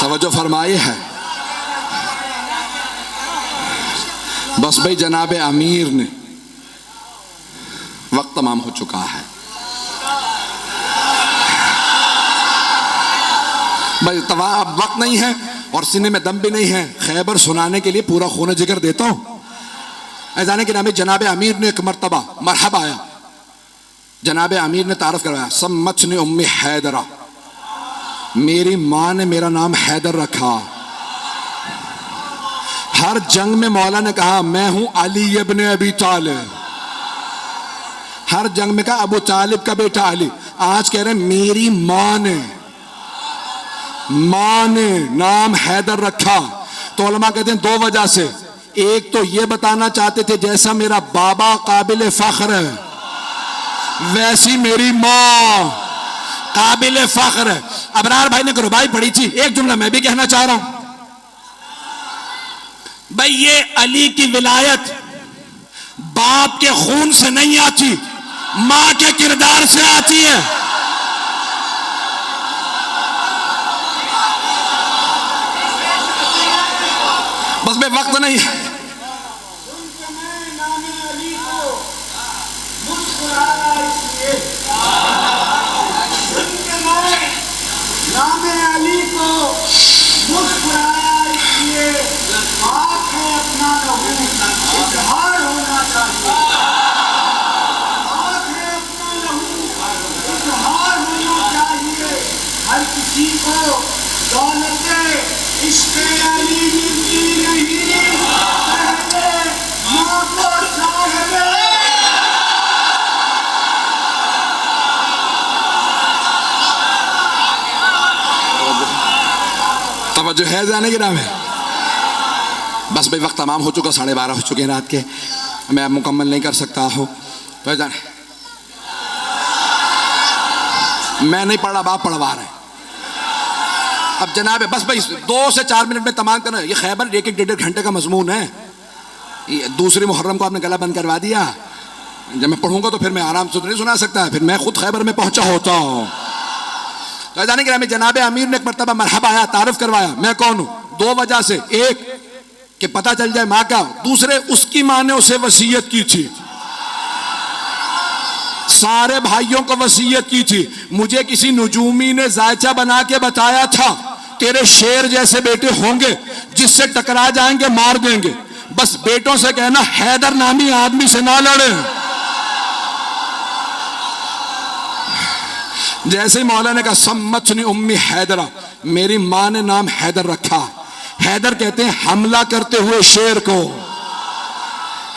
तवज्जो फरमाए है। बस भाई जनाब अमीर ने, वक्त तमाम हो चुका है भाई, अब वक्त नहीं है और सीने में दम भी नहीं है। खैबर सुनाने के लिए पूरा खून जिगर देता हूं। ऐजाने के नाम जनाब अमीर ने एक मरतबा मरहब आया, जनाब अमीर ने तारफ करवाया, सम्मत ने उम्मी हैदरा, मेरी मां ने मेरा नाम हैदर रखा। हर जंग में मौला ने कहा मैं हूं अली इब्न अबी तालिब। हर जंग में कहा अबू तालिब का बेटा अली। आज कह रहे हैं मेरी मां ने नाम हैदर रखा। तो उलमा कहते हैं 2 वजह से। एक तो ये बताना चाहते थे जैसा मेरा बाबा काबिल फख्र है, वैसी मेरी मां काबिल फख्र है। अबरार भाई ने रुबाई पढ़ी थी, एक जुमला मैं भी कहना चाह रहा हूं भाई। ये अली की विलायत बाप के खून से नहीं आती, मां के किरदार से आती है। बस में वक्त नहीं है। नामे अली को मुस्कुराया इसलिए आँख है अपना लहू इजहार होना चाहिए। आँख है अपना लहू इजहार होना चाहिए। हर किसी को दौलते इश्क़ अली मिलती नहीं, पहले माँ को साहिबे जो है जाने के नाम है। बस भाई वक्त तमाम हो चुका, 12:30 हो चुके हैं रात के, मैं अब मुकम्मल नहीं कर सकता हूं। तो जाने मैं नहीं पढ़ रहा, बाप पढ़वा रहे हैं। अब जनाब बस भाई 2 से 4 मिनट में तमाम करना। ये खैबर 1-1 डेढ़ घंटे का मजमून है। दूसरे मुहर्रम को आपने गला बंद करवा दिया। जब मैं पढ़ूंगा तो फिर मैं आराम से तो नहीं सुना सकता, फिर मैं खुद खैबर में पहुंचा होता हूं। तो जाने के जनाब अमीर ने एक मरतबा मरहब आया, तारुफ करवाया मैं कौन हूं। 2 वजह से, एक कि पता चल जाए मां का, दूसरे उसकी मां ने उसे वसीयत की थी, सारे भाइयों को वसीयत की थी। मुझे किसी नजूमी ने जायचा बना के बताया था तेरे शेर जैसे बेटे होंगे, जिससे टकरा जाएंगे मार देंगे। बस बेटों से कहना हैदर नामी आदमी से ना लड़े। जैसे ही मौला ने कहा सम्मचनी उम्मी हैदरा, मेरी मां ने नाम हैदर रखा। हैदर कहते हैं हमला करते हुए शेर को,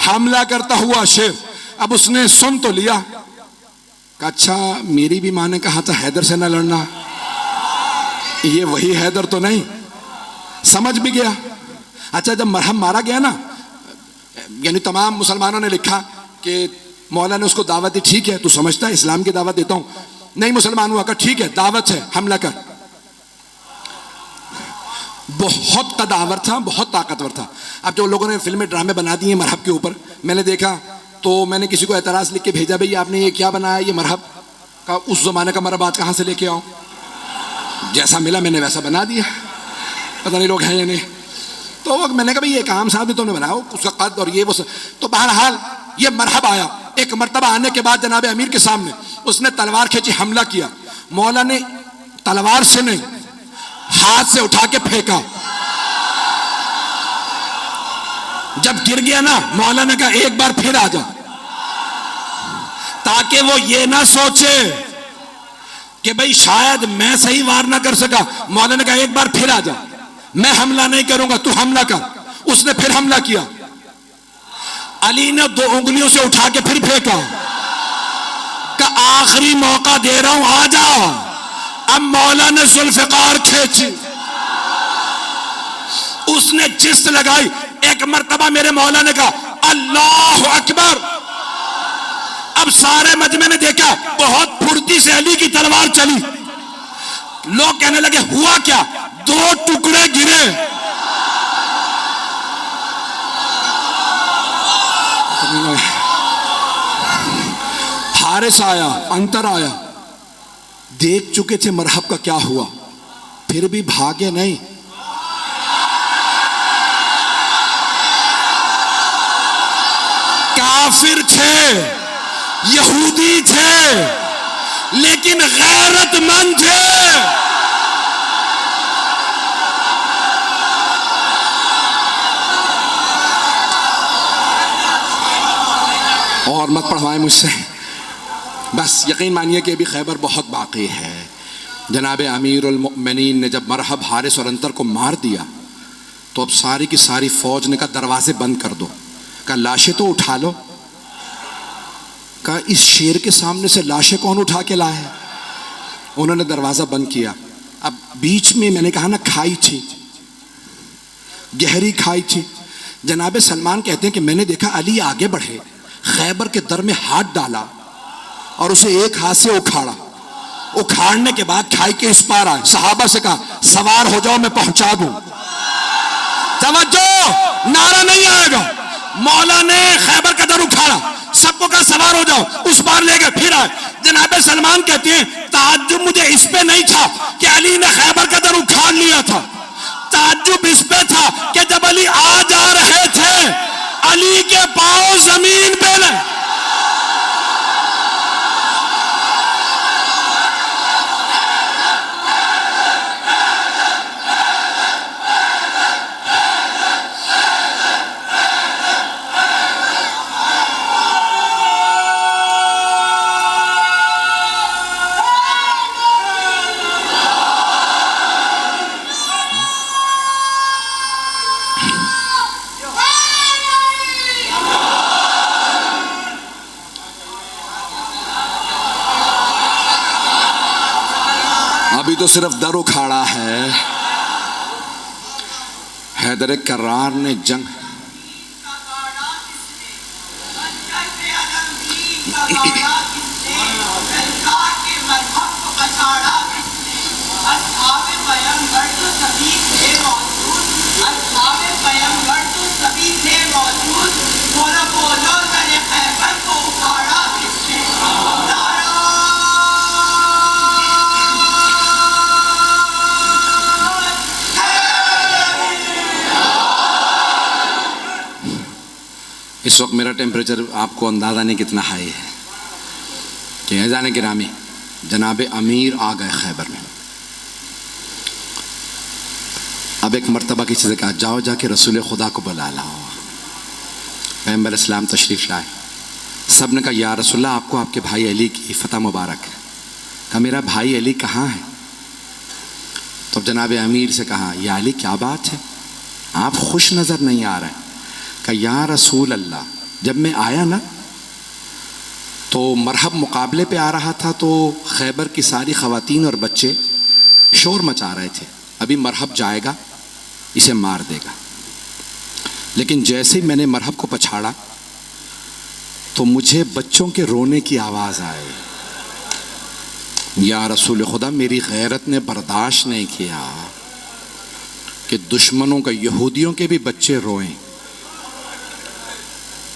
हमला करता हुआ शेर। अब उसने सुन तो लिया, कहा अच्छा मेरी भी मां ने कहा था हैदर से ना लड़ना, ये वही हैदर तो नहीं। समझ भी गया। अच्छा जब मरहम मारा गया ना, यानी तमाम मुसलमानों ने लिखा कि मौला ने उसको दावत दी, ठीक है तू समझता है इस्लाम की दावत देता हूं। नहीं मुसलमान हुआ, कहा ठीक है दावत है, हमला कर। बहुत कदावर था, बहुत ताकतवर था। अब जो लोगों ने फिल्में ड्रामे बना दिए मरहब के ऊपर, मैंने देखा तो मैंने किसी को एतराज लिख के भेजा, भाई आपने ये क्या बनाया ये मरहब का, उस जमाने का मरहब आज कहां से लेके आओ, जैसा मिला मैंने वैसा बना दिया, पता नहीं लोग हैं या नहीं। तो मैंने कहा भाई ये काम साहब तुमने बनाया, उसका कद और ये वो तो बहरहाल ये मरहब आया। एक मर्तबा आने के बाद जनाब अमीर के सामने उसने तलवार खींची, हमला किया। मौला ने तलवार से नहीं हाथ से उठा के फेंका। जब गिर गया ना, मौला ने कहा एक बार फिर आ जा, ताकि वो ये ना सोचे कि भाई शायद मैं सही वार ना कर सका। मौला ने कहा एक बार फिर आ जा, मैं हमला नहीं करूंगा, तू हमला कर। उसने फिर हमला किया। अली ने 2 उंगलियों से उठा के फिर फेंका, का आखिरी मौका दे रहा हूं आ जा। अब मौला ने जुल्फकार खींची, उसने जिस्त लगाई। एक मर्तबा मेरे मौला ने कहा अल्लाह अकबर। अब सारे मजमे ने देखा बहुत फुर्ती से अली की तलवार चली। लोग कहने लगे हुआ क्या, 2 टुकड़े गिरे। हारिस आया, अंतर आया, देख चुके थे मरहब का क्या हुआ, फिर भी भागे नहीं। काफिर थे, यहूदी थे, लेकिन गैरतमंद थे। और मत पढ़वाएं मुझसे, बस यकीन मानिए कि अभी खैबर बहुत बाकी है। जनाब अमीरुल मोमिनीन ने जब मरहब, हारिस और अंतर को मार दिया तो अब सारी की सारी फौज ने कहा दरवाजे बंद कर दो। कहा लाशें तो उठा लो। कहा इस शेर के सामने से लाशें कौन उठा के लाए। उन्होंने दरवाजा बंद किया। अब बीच में मैंने कहा ना खाई थी, गहरी खाई थी। जनाब सलमान कहते हैं कि मैंने देखा अली आगे बढ़े, खैबर के दर में हाथ डाला और उसे एक हाथ से उखाड़ा। उखाड़ने के बाद खाई के इस पार आए। सहाबा से कहा सवार हो जाओ, मैं पहुंचा दूं। तवज्जो, नारा नहीं आएगा। मौला ने खैबर का दर उखाड़ा, सबको कहा सवार हो जाओ, उस पार ले गए, फिर आए। जनाब सलमान कहते हैं ताज्जुब मुझे इस पे नहीं था कि अली ने खैबर का दर उखाड़ लिया था, ताज्जुब इस पे था कि जब अली आ जा रहे थे अली के पांव जमीन पे नहीं। अभी तो सिर्फ दर उखाड़ा है। हैदर कर्रार ने जंग इस वक्त मेरा टेम्परेचर आपको अंदाज़ा नहीं कितना हाई है कि जाने गिरामी जनाब अमीर आ गए खैबर में। अब एक मर्तबा किसी से कहा, जाओ जाके रसूल खुदा को बुला लाओ। पैगंबर इस्लाम तशरीफ़ लाए। सब ने कहा, या रसूलल्लाह, आपको आपके भाई अली की फतह मुबारक है। कहा, मेरा भाई अली कहाँ है? तो जनाब अमीर से कहा, या अली क्या बात है, आप खुश नज़र नहीं आ रहे। कहा, या रसूल अल्लाह, जब मैं आया ना तो मरहब मुकाबले पे आ रहा था, तो खैबर की सारी ख़वातीन और बच्चे शोर मचा रहे थे, अभी मरहब जाएगा इसे मार देगा। लेकिन जैसे ही मैंने मरहब को पछाड़ा तो मुझे बच्चों के रोने की आवाज़ आई। या रसूल खुदा, मेरी गैरत ने बर्दाश्त नहीं किया कि दुश्मनों का, यहूदियों के भी बच्चे रोएं।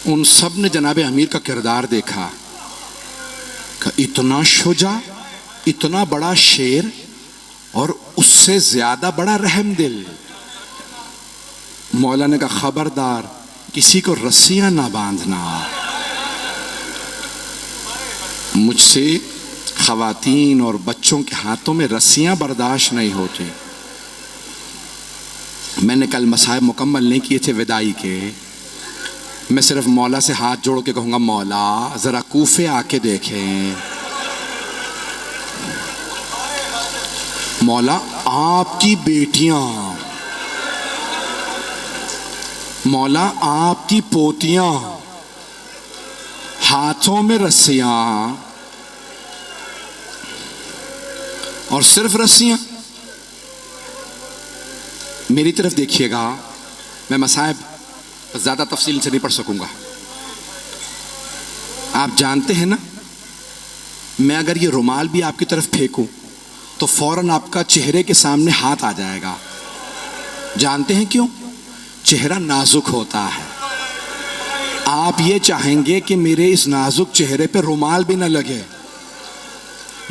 उन सब ने जनाब अमीर का किरदार देखा कि इतना शुजा, इतना बड़ा शेर और उससे ज्यादा बड़ा रहमदिल। मौला ने कहा, खबरदार, किसी को रस्सियां ना बांधना। मुझसे खवातीन और बच्चों के हाथों में रस्सियां बर्दाश्त नहीं होती। मैंने कल मसाइब मुकम्मल नहीं किए थे विदाई के। मैं सिर्फ मौला से हाथ जोड़ के कहूँगा, मौला ज़रा कूफे आके देखें। मौला, आपकी बेटियां, मौला आपकी पोतियां, हाथों में रस्सियां, और सिर्फ रस्सियां। मेरी तरफ देखिएगा, मैं मसाइब ज़्यादा तफसील से नहीं पढ़ सकूंगा। आप जानते हैं ना, मैं अगर ये रुमाल भी आपकी तरफ फेंकूं तो फौरन आपका चेहरे के सामने हाथ आ जाएगा। जानते हैं क्यों? चेहरा नाजुक होता है। आप ये चाहेंगे कि मेरे इस नाजुक चेहरे पे रुमाल भी ना लगे,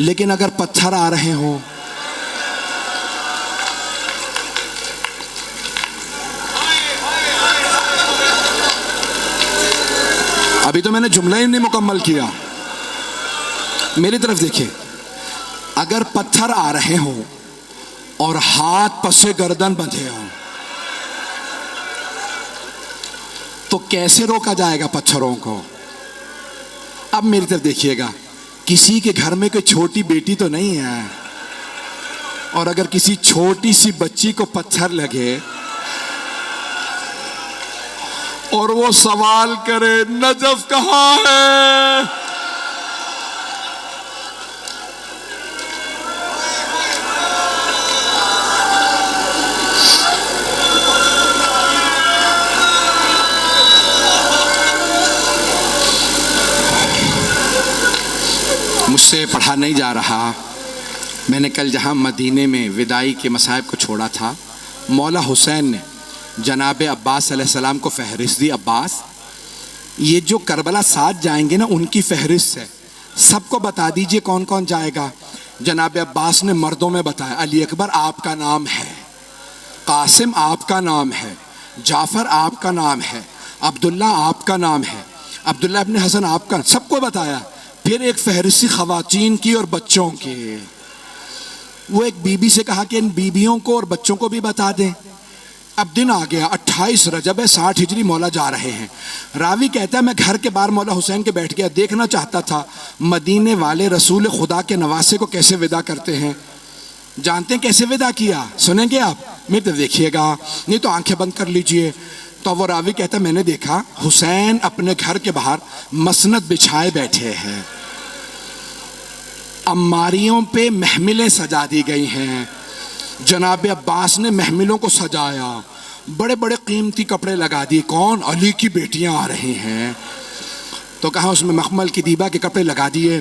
लेकिन अगर पत्थर आ रहे हो, अभी तो मैंने जुमला ही नहीं मुकम्मल किया, मेरी तरफ देखिए, अगर पत्थर आ रहे हो और हाथ पसे गर्दन बंधे हो तो कैसे रोका जाएगा पत्थरों को? अब मेरी तरफ देखिएगा, किसी के घर में कोई छोटी बेटी तो नहीं है, और अगर किसी छोटी सी बच्ची को पत्थर लगे और वो सवाल करे, नजफ कहाँ है, मुझसे पढ़ा नहीं जा रहा। मैंने कल जहाँ मदीने में विदाई के मसाइब को छोड़ा था, मौला हुसैन ने जनाब अब्बास अलैहिस्सलाम को फहरिस्त दी। अब्बास, ये जो करबला 7 जाएंगे ना, उनकी फहरिस्त है, सबको बता दीजिए कौन कौन जाएगा। जनाब अब्बास ने मर्दों में बताया, अली अकबर आपका नाम है, कासिम आपका नाम है, जाफ़र आपका नाम है, अब्दुल्ला आपका नाम है, अब्दुल्ला इब्न हसन आपका, सबको बताया। फिर एक फहरिस्ती ख़वातीन की और बच्चों की। वो एक बीबी से कहा कि इन बीबियों को और बच्चों को भी बता दें। अब दिन आ गया, 28 रजब है, 60 हिजरी, मौला जा रहे हैं। रावी कहता है, मैं घर के बाहर मौला हुसैन के बैठ गया, देखना चाहता था मदीने वाले रसूल खुदा के नवासे को कैसे विदा करते हैं। जानते हैं कैसे विदा किया? सुनेंगे आप? मेरे तो देखिएगा, नहीं तो आंखें बंद कर लीजिए। तो वो रावी कहता है, मैंने देखा हुसैन अपने घर के बाहर मसनद बिछाए बैठे हैं, अम्मारियों पे महमिलें सजा दी गई हैं। जनाब अब्बास ने महमिलों को सजाया, बड़े बड़े कीमती कपड़े लगा दिए। कौन? अली की बेटियां आ रही हैं। तो कहा उसमें मखमल की दीबा के कपड़े लगा दिए,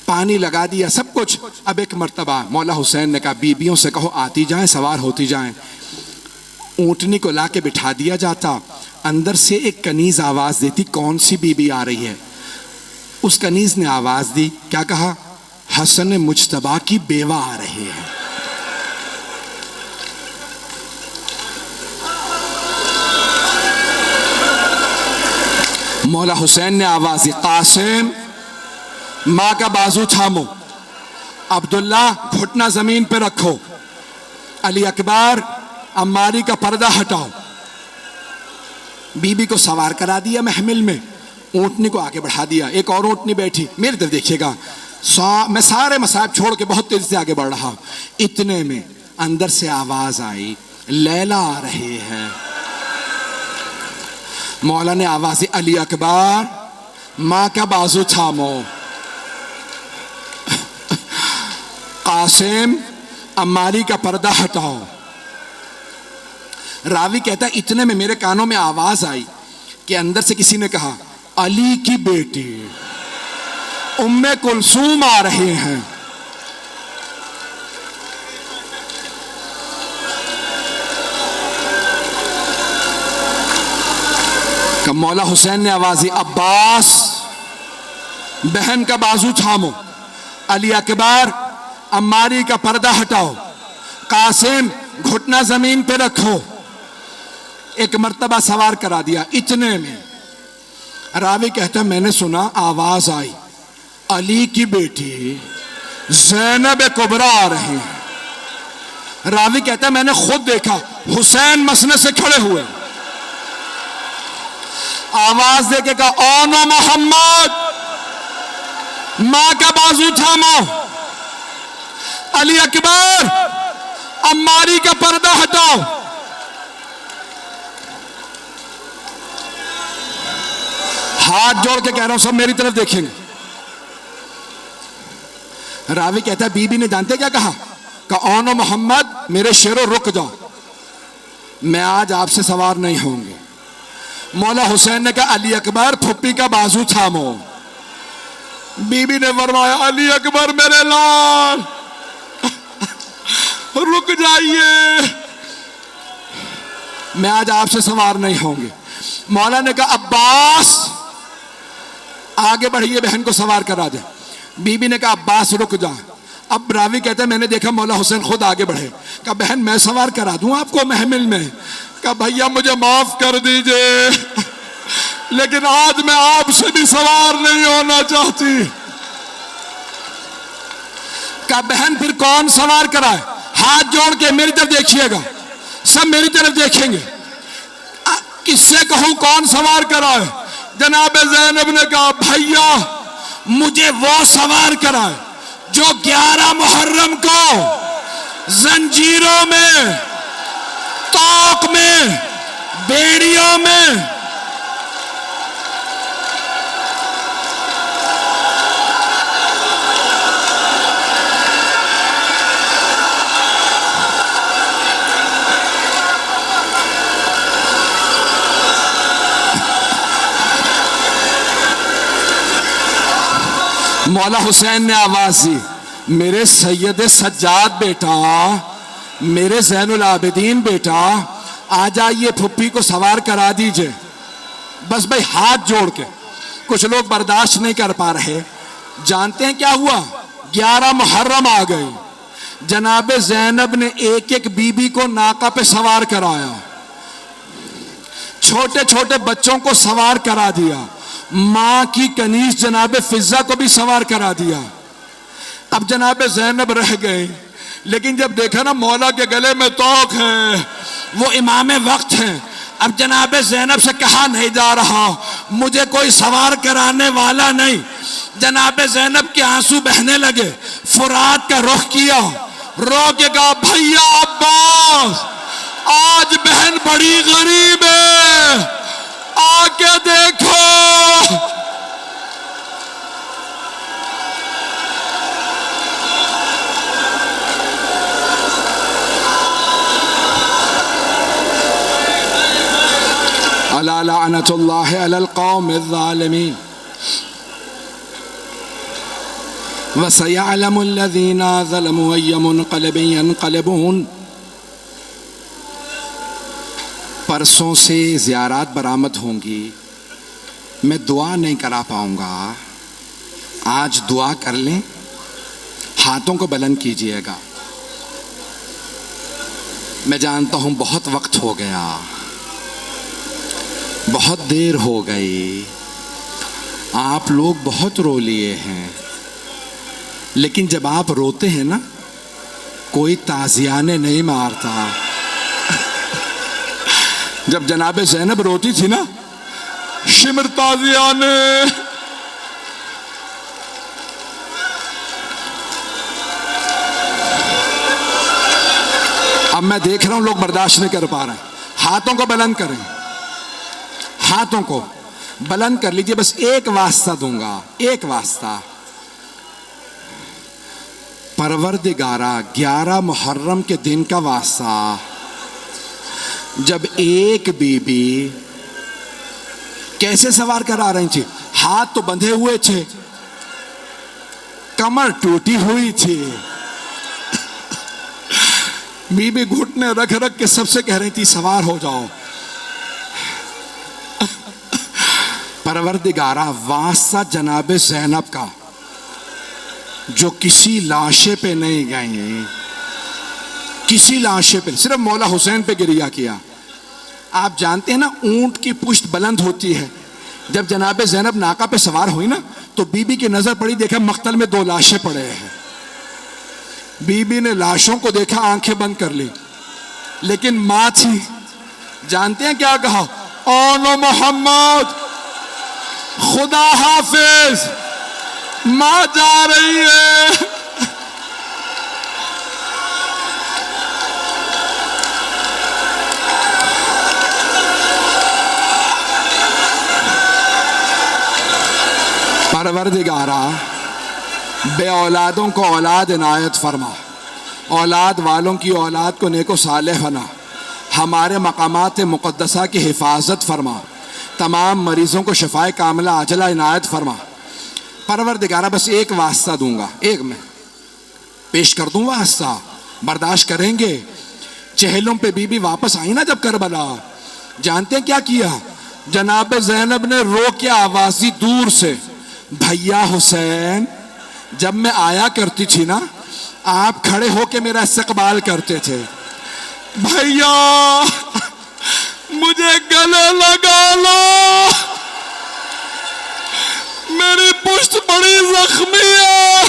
पानी लगा दिया, सब कुछ। अब एक मर्तबा मौला हुसैन ने कहा, बीबियों से कहो आती जाएं, सवार होती जाएं। ऊँटनी को ला के बिठा दिया जाता। अंदर से एक कनीज आवाज़ देती, कौन सी बीबी आ रही है? उस कनीज ने आवाज़ दी, क्या कहा? हसन मुज्तबा की बेवा आ रही है। मौला हुसैन ने आवाज़ दी, कासिम माँ का बाजू थामो, अब्दुल्ला घुटना ज़मीन पे रखो, अली अकबर अम्मारी का पर्दा हटाओ। बीबी को सवार करा दिया महमिल में, ऊँटनी को आगे बढ़ा दिया, एक और ऊँटनी बैठी। मेरी तरफ देखिएगा, मैं सारे मसाइब छोड़ के बहुत तेजी से आगे बढ़ रहा हूं। इतने में अंदर से आवाज आई, लैला आ रही है। मौला ने आवाज दी, अली अकबर माँ का बाजू थामो। कासिम अम्मारी का पर्दा हटाओ। रावी कहता है इतने में मेरे कानों में आवाज आई कि अंदर से किसी ने कहा, अली की बेटी उम्मे कुलसूम आ रहे हैं। कब मौला हुसैन ने आवाज दी, अब्बास बहन का बाजू थामो। अली अकबर अम्मारी का पर्दा हटाओ। कासिम घुटना जमीन पे रखो। एक मर्तबा सवार करा दिया। इतने में रावी कहता, मैंने सुना आवाज आई, अली की बेटी ज़ैनब कुबरा आ रही है। रावी कहता, मैंने खुद देखा, हुसैन मसनद से खड़े हुए, आवाज देके कहा, ओनो मोहम्मद मां का बाजू थामो। अली अकबर अम्मारी का पर्दा हटाओ। हाथ जोड़ के कह रहा हूं, सब मेरी तरफ देखेंगे। रावी कहता है, बीबी ने जानते क्या कहा? ओनो मोहम्मद मेरे शेरों रुक जाओ, मैं आज आपसे सवार नहीं होंगे। मौला हुसैन ने कहा, अली अकबर फुप्पी का बाजू थामो। बीबी ने फरमाया, अली अकबर मेरे लाल रुक जाइए, मैं आज आपसे सवार नहीं होंगे। मौला ने कहा, अब्बास आगे बढ़िए, बहन को सवार करा दे। बीबी ने कहा, अब्बास रुक जा। अब रावी कहते हैं, मैंने देखा मौला हुसैन खुद आगे बढ़े। कहा, बहन मैं सवार करा दूं आपको महमिल में। कहा, भैया मुझे माफ कर दीजिए, लेकिन आज मैं आपसे भी सवार नहीं होना चाहती। कहा, बहन फिर कौन सवार कराए? हाथ जोड़ के मेरी तरफ देखिएगा, सब मेरी तरफ देखेंगे। किससे कहूं कौन सवार कराए? जनाब ज़ैनब ने कहा, भैया मुझे वो सवार कराए जो 11 मुहर्रम को जंजीरों में, तोक में, बेड़ियों में मौला हुसैन ने आवाज दी, मेरे सैयद सज्जाद बेटा, मेरे ज़ैनुल आबिदीन बेटा, आ जाइए, फुप्पी को सवार करा दीजिए। बस भाई हाथ जोड़ के। कुछ लोग बर्दाश्त नहीं कर पा रहे। जानते हैं क्या हुआ? 11 मुहर्रम आ गए। जनाब ज़ैनब ने एक एक बीबी को नाका पे सवार कराया, छोटे छोटे बच्चों को सवार करा दिया, मां की कनीज जनाब फिजा को भी सवार करा दिया। अब जनाब ज़ैनब रह गए, लेकिन जब देखा ना मौला के गले में तोक है, वो इमाम वक्त है, अब जनाब ज़ैनब से कहा नहीं जा रहा, मुझे कोई सवार कराने वाला नहीं। जनाब ज़ैनब के आंसू बहने लगे। फुरात का रुख किया, रो के कहा, भैया अब्बास आज बहन बड़ी गरीब है, आके देखो। अला लअनतुल्लाहि अलल कौमिज़्ज़ालिमीन व सयअलमुल लज़ीना ज़लमू अय्य मुनक़लिबिन यनक़लिबून। परसों से ज़ियारात बरामद होंगी, मैं दुआ नहीं करा पाऊंगा। आज दुआ कर लें, हाथों को बुलंद कीजिएगा। मैं जानता हूं बहुत वक्त हो गया, बहुत देर हो गई, आप लोग बहुत रो लिए हैं, लेकिन जब आप रोते हैं ना, कोई ताज़ियाने नहीं मारता। जब जनाबे ज़ैनब रोती थी ना, शिमर ताजिया ने अब मैं देख रहा हूं लोग बर्दाश्त नहीं कर पा रहे हैं। हाथों को बुलंद करें, हाथों को बुलंद कर लीजिए। बस एक वास्ता दूंगा, एक वास्ता। परवरदिगारा 11 मुहर्रम के दिन का वास्ता, जब एक बीबी कैसे सवार कर आ रही थी, हाथ तो बंधे हुए थे, कमर टूटी हुई थी, बीबी घुटने रख रख के सबसे कह रही थी सवार हो जाओ। परवरदिगारा वास्ता जनाबे ज़ैनब का, जो किसी लाशे पे नहीं गई, किसी लाशे पे, सिर्फ मौला हुसैन पे गिरिया किया। आप जानते हैं ना, ऊंट की पुश्त बुलंद होती है। जब जनाबे ज़ैनब नाका पे सवार हुई ना, तो बीबी की नजर पड़ी, देखा मख्तल में 2 लाशें पड़े हैं। बीबी ने लाशों को देखा, आंखें बंद कर ली, लेकिन मां थी। जानते हैं क्या कहा? ओनो मोहम्मद, खुदा हाफिज, मां जा रही है। परवरदिगारा बे औलादों को औलाद इनायत फरमा, औलाद वालों की औलाद को नेको सालेह बना, हमारे मकामात मुक़द्दसा की हिफाजत फरमा, तमाम मरीज़ों को शिफाए कामिला आजला इनायत फरमा। परवरदिगारा बस एक वास्ता दूंगा, एक मैं पेश कर दूं वास्ता, बर्दाश्त करेंगे। चेहलों पे बीबी वापस आई ना जब करबला, जानते हैं क्या किया? जनाब ज़ैनब ने रो के आवाज़ी दूर से, भैया हुसैन, जब मैं आया करती थी ना, आप खड़े होके मेरा इस्तकबाल करते थे। भैया मुझे गले लगा लो, मेरी पुश्त बड़ी जख्मी है।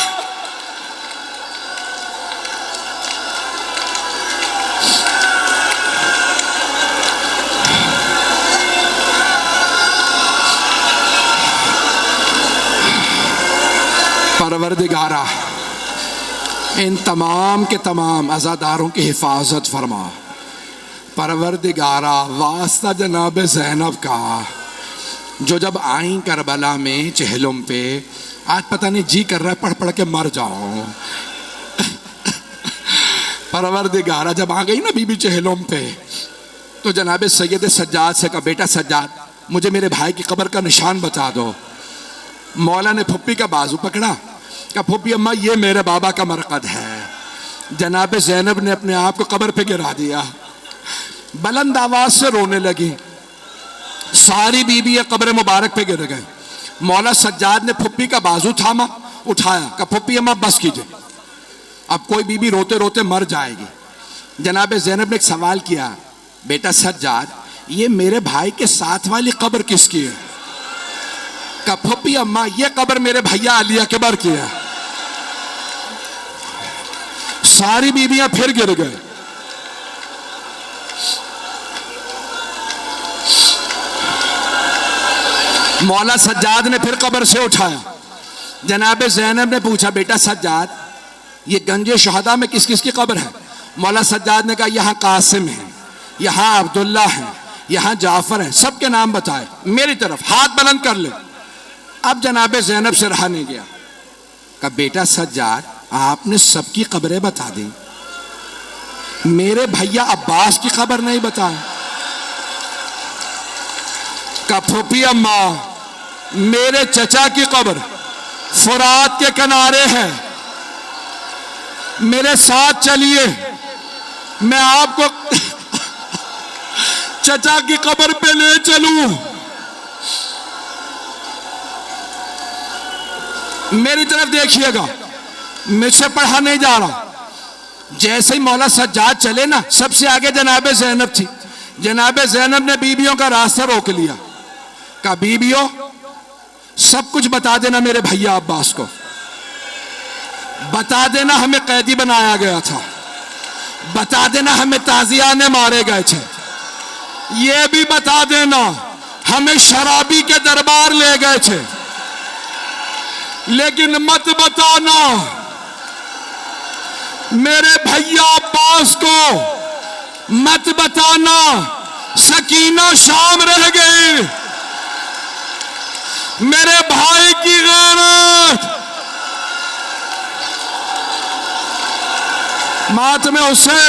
परवरदिगारा इन तमाम के तमाम अज़ादारों की हिफाजत फरमा। परवरदिगारा वास्ता जनाब ज़ैनब का, जो जब आई करबला में चेहलों पे, आज पता नहीं जी कर रहा है पढ़ पढ़ के मर जाओ। परवरदिगारा जब आ गई ना बीबी चेहलों पे, तो जनाब सैयद सज्जाद से कहा, बेटा सज्जाद, मुझे मेरे भाई की कब्र का निशान बता दो। मौला ने फुप्पी का बाजू पकड़ा, कहा फुप्पी अम्मा ये मेरे बाबा का मरकद है। जनाब ज़ैनब ने अपने आप को कब्र पे गिरा दिया, बुलंद आवाज से रोने लगी, सारी बीबी कब्र मुबारक पे गिर गए। मौला सज्जाद ने फुप्पी का बाजू थामा, उठाया, कहा फुप्पी अम्मा बस कीजिए, अब कोई बीबी रोते रोते मर जाएगी। जनाब ज़ैनब ने एक सवाल किया, बेटा सज्जाद, ये मेरे भाई के साथ वाली कब्र किसकी है? कहा फुप्पी अम्मा ये कब्र मेरे भैया अली अकबर की है। सारी बीबियां फिर गिर गए। मौला सज्जाद ने फिर कब्र से उठाया। जनाब ज़ैनब ने पूछा, बेटा सज्जाद, ये गंजे शहदा में किस किस की कब्र है? मौला सज्जाद ने कहा, यहाँ कासिम है, यहाँ अब्दुल्ला है, यहाँ जाफर है, सबके नाम बताए, मेरी तरफ हाथ बुलंद कर ले। अब जनाब ज़ैनब से रहा नहीं गया, कहा बेटा सज्जाद, आपने सबकी कब्रें बता दी, मेरे भैया अब्बास की खबर नहीं बताई। कहा फूफी अम्मा, मेरे चचा की कब्र फुरात के किनारे है, मेरे साथ चलिए, मैं आपको चचा की कब्र पे ले चलूं। मेरी तरफ देखिएगा, मुझसे पढ़ा नहीं जा रहा। जैसे ही मौला सज्जाद चले ना, सबसे आगे जनाब ज़ैनब थी। जनाब ज़ैनब ने बीबियों का रास्ता रोक लिया, कहा बीबियों सब कुछ बता देना मेरे भैया अब्बास को, बता देना हमें कैदी बनाया गया था, बता देना हमें ताजिया ने मारे गए थे, ये भी बता देना, हमें शराबी के दरबार ले गए थे, लेकिन मत बताना मेरे भैया अब्बास को, मत बताना सकीना शाम रह गई। मेरे भाई की गैरत मात में उसे